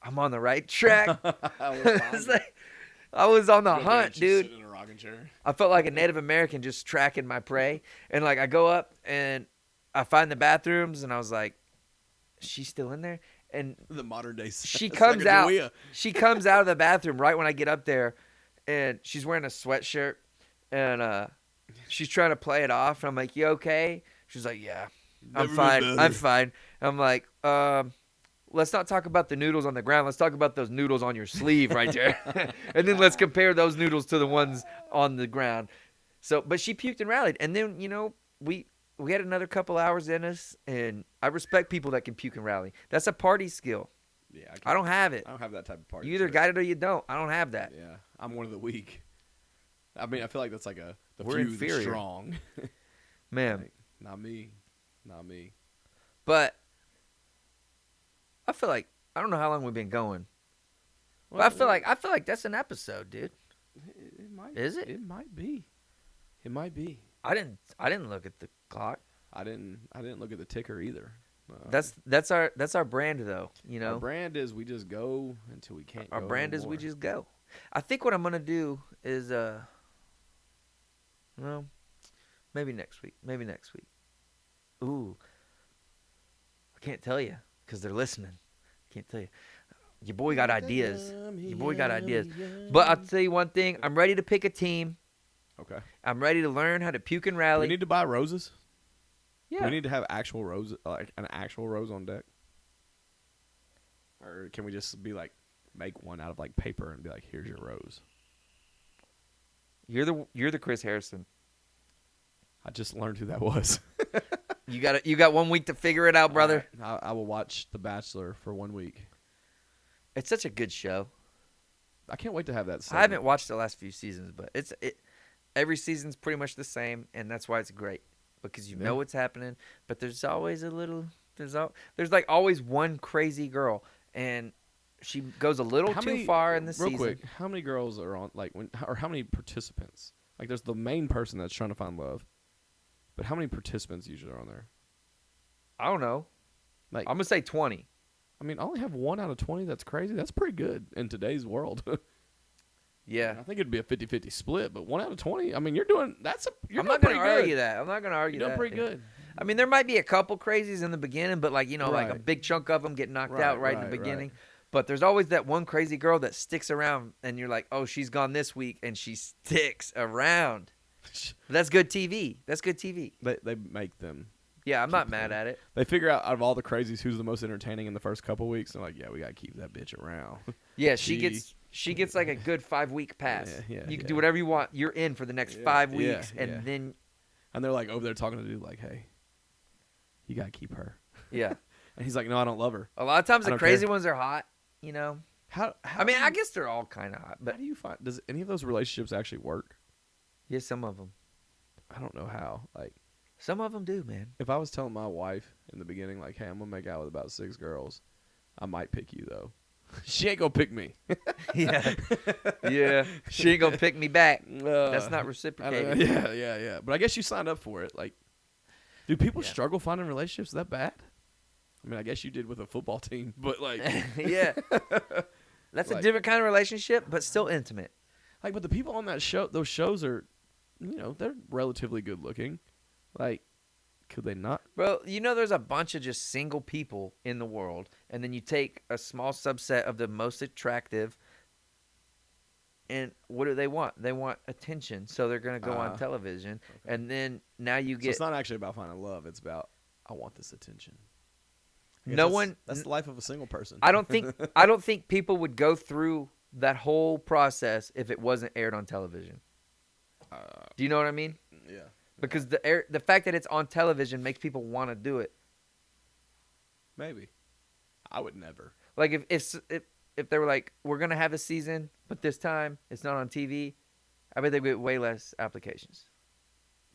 I'm on the right track. I was on the hunt, dude. In a rocking chair. I felt like a Native American just tracking my prey. And like I go up and I find the bathrooms, and I was like, she's still in there. And the modern day. She comes out. She comes out of the bathroom right when I get up there. And she's wearing a sweatshirt, and she's trying to play it off. And I'm like, "You okay?" She's like, "Yeah, I'm fine. I'm fine." I'm like, "Let's not talk about the noodles on the ground. Let's talk about those noodles on your sleeve right there, and then let's compare those noodles to the ones on the ground." So, but she puked and rallied, and then we had another couple hours in us, and I respect people that can puke and rally. That's a party skill. Yeah, I don't have it. I don't have that type of party. You either got it or you don't. I don't have that. Yeah, I'm one of the weak. I mean, I feel like that's like we're inferior. Strong. Man, like, not me. But I feel like I don't know how long we've been going. Well, but I feel like that's an episode, dude. It might. Is it? It might be. It might be. I didn't look at the clock. I didn't look at the ticker either. That's our brand, though. You know, our brand is we just go until we can't. Our go brand no is more. we just go. I think what I'm gonna do is well, maybe next week. Ooh, I can't tell you because they're listening. Can't tell you. Your boy got ideas. But I'll tell you one thing. I'm ready to pick a team. Okay. I'm ready to learn how to puke and rally. We need to buy roses. Yeah. We need to have actual rose, like an actual rose on deck. Or can we just be like, make one out of like paper and be like, here's your rose. You're the Chris Harrison. I just learned who that was. You got 1 week to figure it out, brother. Right. I will watch The Bachelor for 1 week. It's such a good show. I can't wait to have that segment. I haven't watched the last few seasons, but every season's pretty much the same, and that's why it's great because you know what's happening. But there's always there's like always one crazy girl, and she goes a little too far in the season. Real quick, how many girls are on or how many participants? Like, there's the main person that's trying to find love, but how many participants usually are on there? I don't know. Like, I'm gonna say 20. I mean, I only have 1 out of 20. That's crazy. That's pretty good in today's world. Yeah. I think it'd be a 50-50 split, but 1 out of 20. I mean, you're doing I'm not gonna argue that. I'm not gonna argue that. You're doing pretty good. I mean, there might be a couple crazies in the beginning, but like like a big chunk of them get knocked out right in the beginning. Right. But there's always that one crazy girl that sticks around, and you're like, oh, she's gone this week, and she sticks around. That's good TV. They make them. Yeah, I'm not mad at it. They figure out of all the crazies who's the most entertaining in the first couple weeks. They're like, yeah, we gotta keep that bitch around. Yeah, she gets like a good 5-week pass. You can do whatever you want. You're in for the next 5 weeks, and then. And they're like over there talking to the dude like, hey, you gotta keep her. Yeah. And he's like, no, I don't love her. A lot of times the crazy ones are hot. How I mean, I guess they're all kind of hot, but how do you find? Does any of those relationships actually work? Yeah, some of them. I don't know how. Like, some of them do, man. If I was telling my wife in the beginning, like, hey, I'm gonna make out with about 6 girls, I might pick you though. She ain't gonna pick me. Yeah. She ain't gonna pick me back. That's not reciprocated. Yeah. But I guess you signed up for it. Like, do people struggle finding relationships that bad? I mean, I guess you did with a football team, but like, yeah, that's a different kind of relationship, but still intimate. Like, but the people on that show, those shows are, they're relatively good looking. Like, could they not? Bro, there's a bunch of just single people in the world, and then you take a small subset of the most attractive, and what do they want? They want attention, so they're going to go on television, and then now you get... So it's not actually about finding love, it's about... I want this attention. I guess No that's- one. That's the life of a single person. I don't think people would go through that whole process if it wasn't aired on television. Do you know what I mean? Yeah. Because the fact that it's on television makes people want to do it. Maybe. I would never. Like if they were like, we're gonna have a season, but this time it's not on TV, I bet they get way less applications.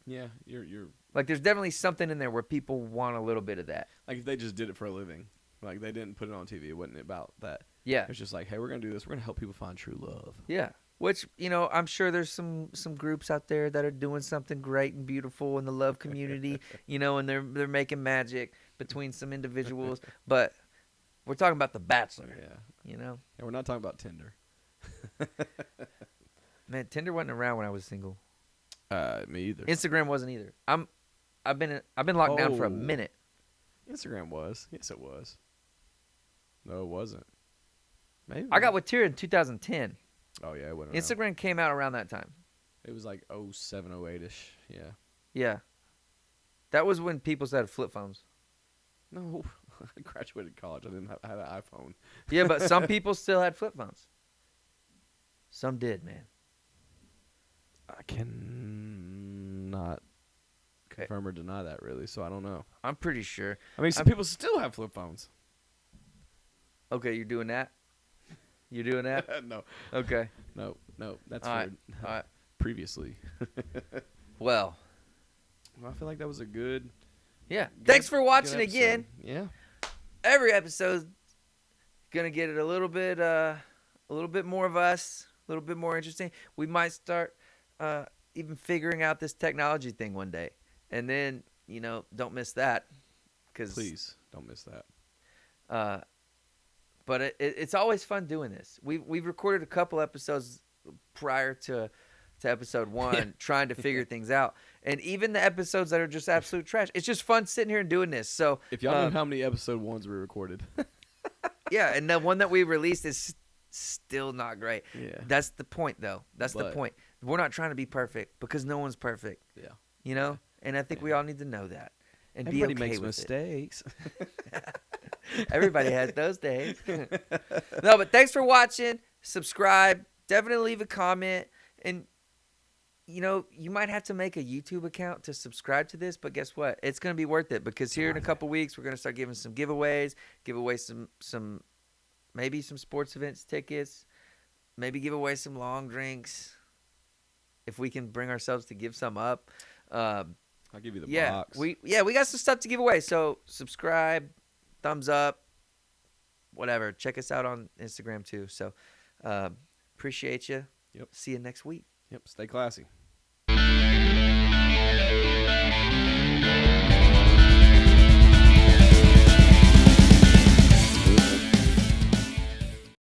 Yeah, you're Like there's definitely something in there where people want a little bit of that. like if they just did it for a living, like they didn't put it on TV, it wasn't about that. Yeah, It's just like, hey, we're gonna do this. We're gonna help people find true love. yeah. Which, you know, I'm sure there's some groups out there that are doing something great and beautiful in the love community, you know, and they're making magic between some individuals. But we're talking about The Bachelor, Yeah. you know. And we're not talking about Tinder. Man, Tinder wasn't around when I was single. Me either. Instagram wasn't either. I've been locked down for a Oh. minute. Instagram was. Yes, it was. No, it wasn't. Maybe. I got with Tyra in 2010. Oh yeah, it wasn't. Around. Instagram came out around that time. It was like 07, 08-ish. Yeah. Yeah. That was when people started flip phones. No, I graduated college. I had an iPhone. Yeah, but some people still had flip phones. Some did, man. I cannot Okay. confirm or deny that really, so I don't know. I'm pretty sure. I mean, some people still have flip phones. Okay, you're doing that? You're doing that? No, Okay. no, that's All right. for All right. previously. Well, Well, I feel like that was a good. yeah. good- Thanks for good watching episode. again. Yeah. Every episode's gonna get it a little bit more of us, a little bit more interesting. We might start even figuring out this technology thing one day, and then don't miss that. Please don't miss that. But it's always fun doing this. We've recorded a couple episodes prior to episode 1, trying to figure things out, and even the episodes that are just absolute trash. It's just fun sitting here and doing this. So If y'all knew how many episode 1s we recorded. yeah, and the one that we released is still not great. Yeah. That's the point, though. That's the But- point. We're not trying to be perfect because no one's perfect. Yeah. And I think we all need to know that and Everybody be okay makes with mistakes. it. Everybody has those days. No, but thanks for watching. Subscribe. Definitely leave a comment. And, you might have to make a YouTube account to subscribe to this, but guess what? It's going to be worth it because here in a couple weeks, we're going to start giving some giveaways, give away some maybe some sports events tickets, maybe give away some long drinks if we can bring ourselves to give some up. I'll give you the Yeah, box. we got some stuff to give away. So subscribe, thumbs up, whatever. Check us out on Instagram too. So appreciate you. Yep. See you next week. Yep. Stay classy.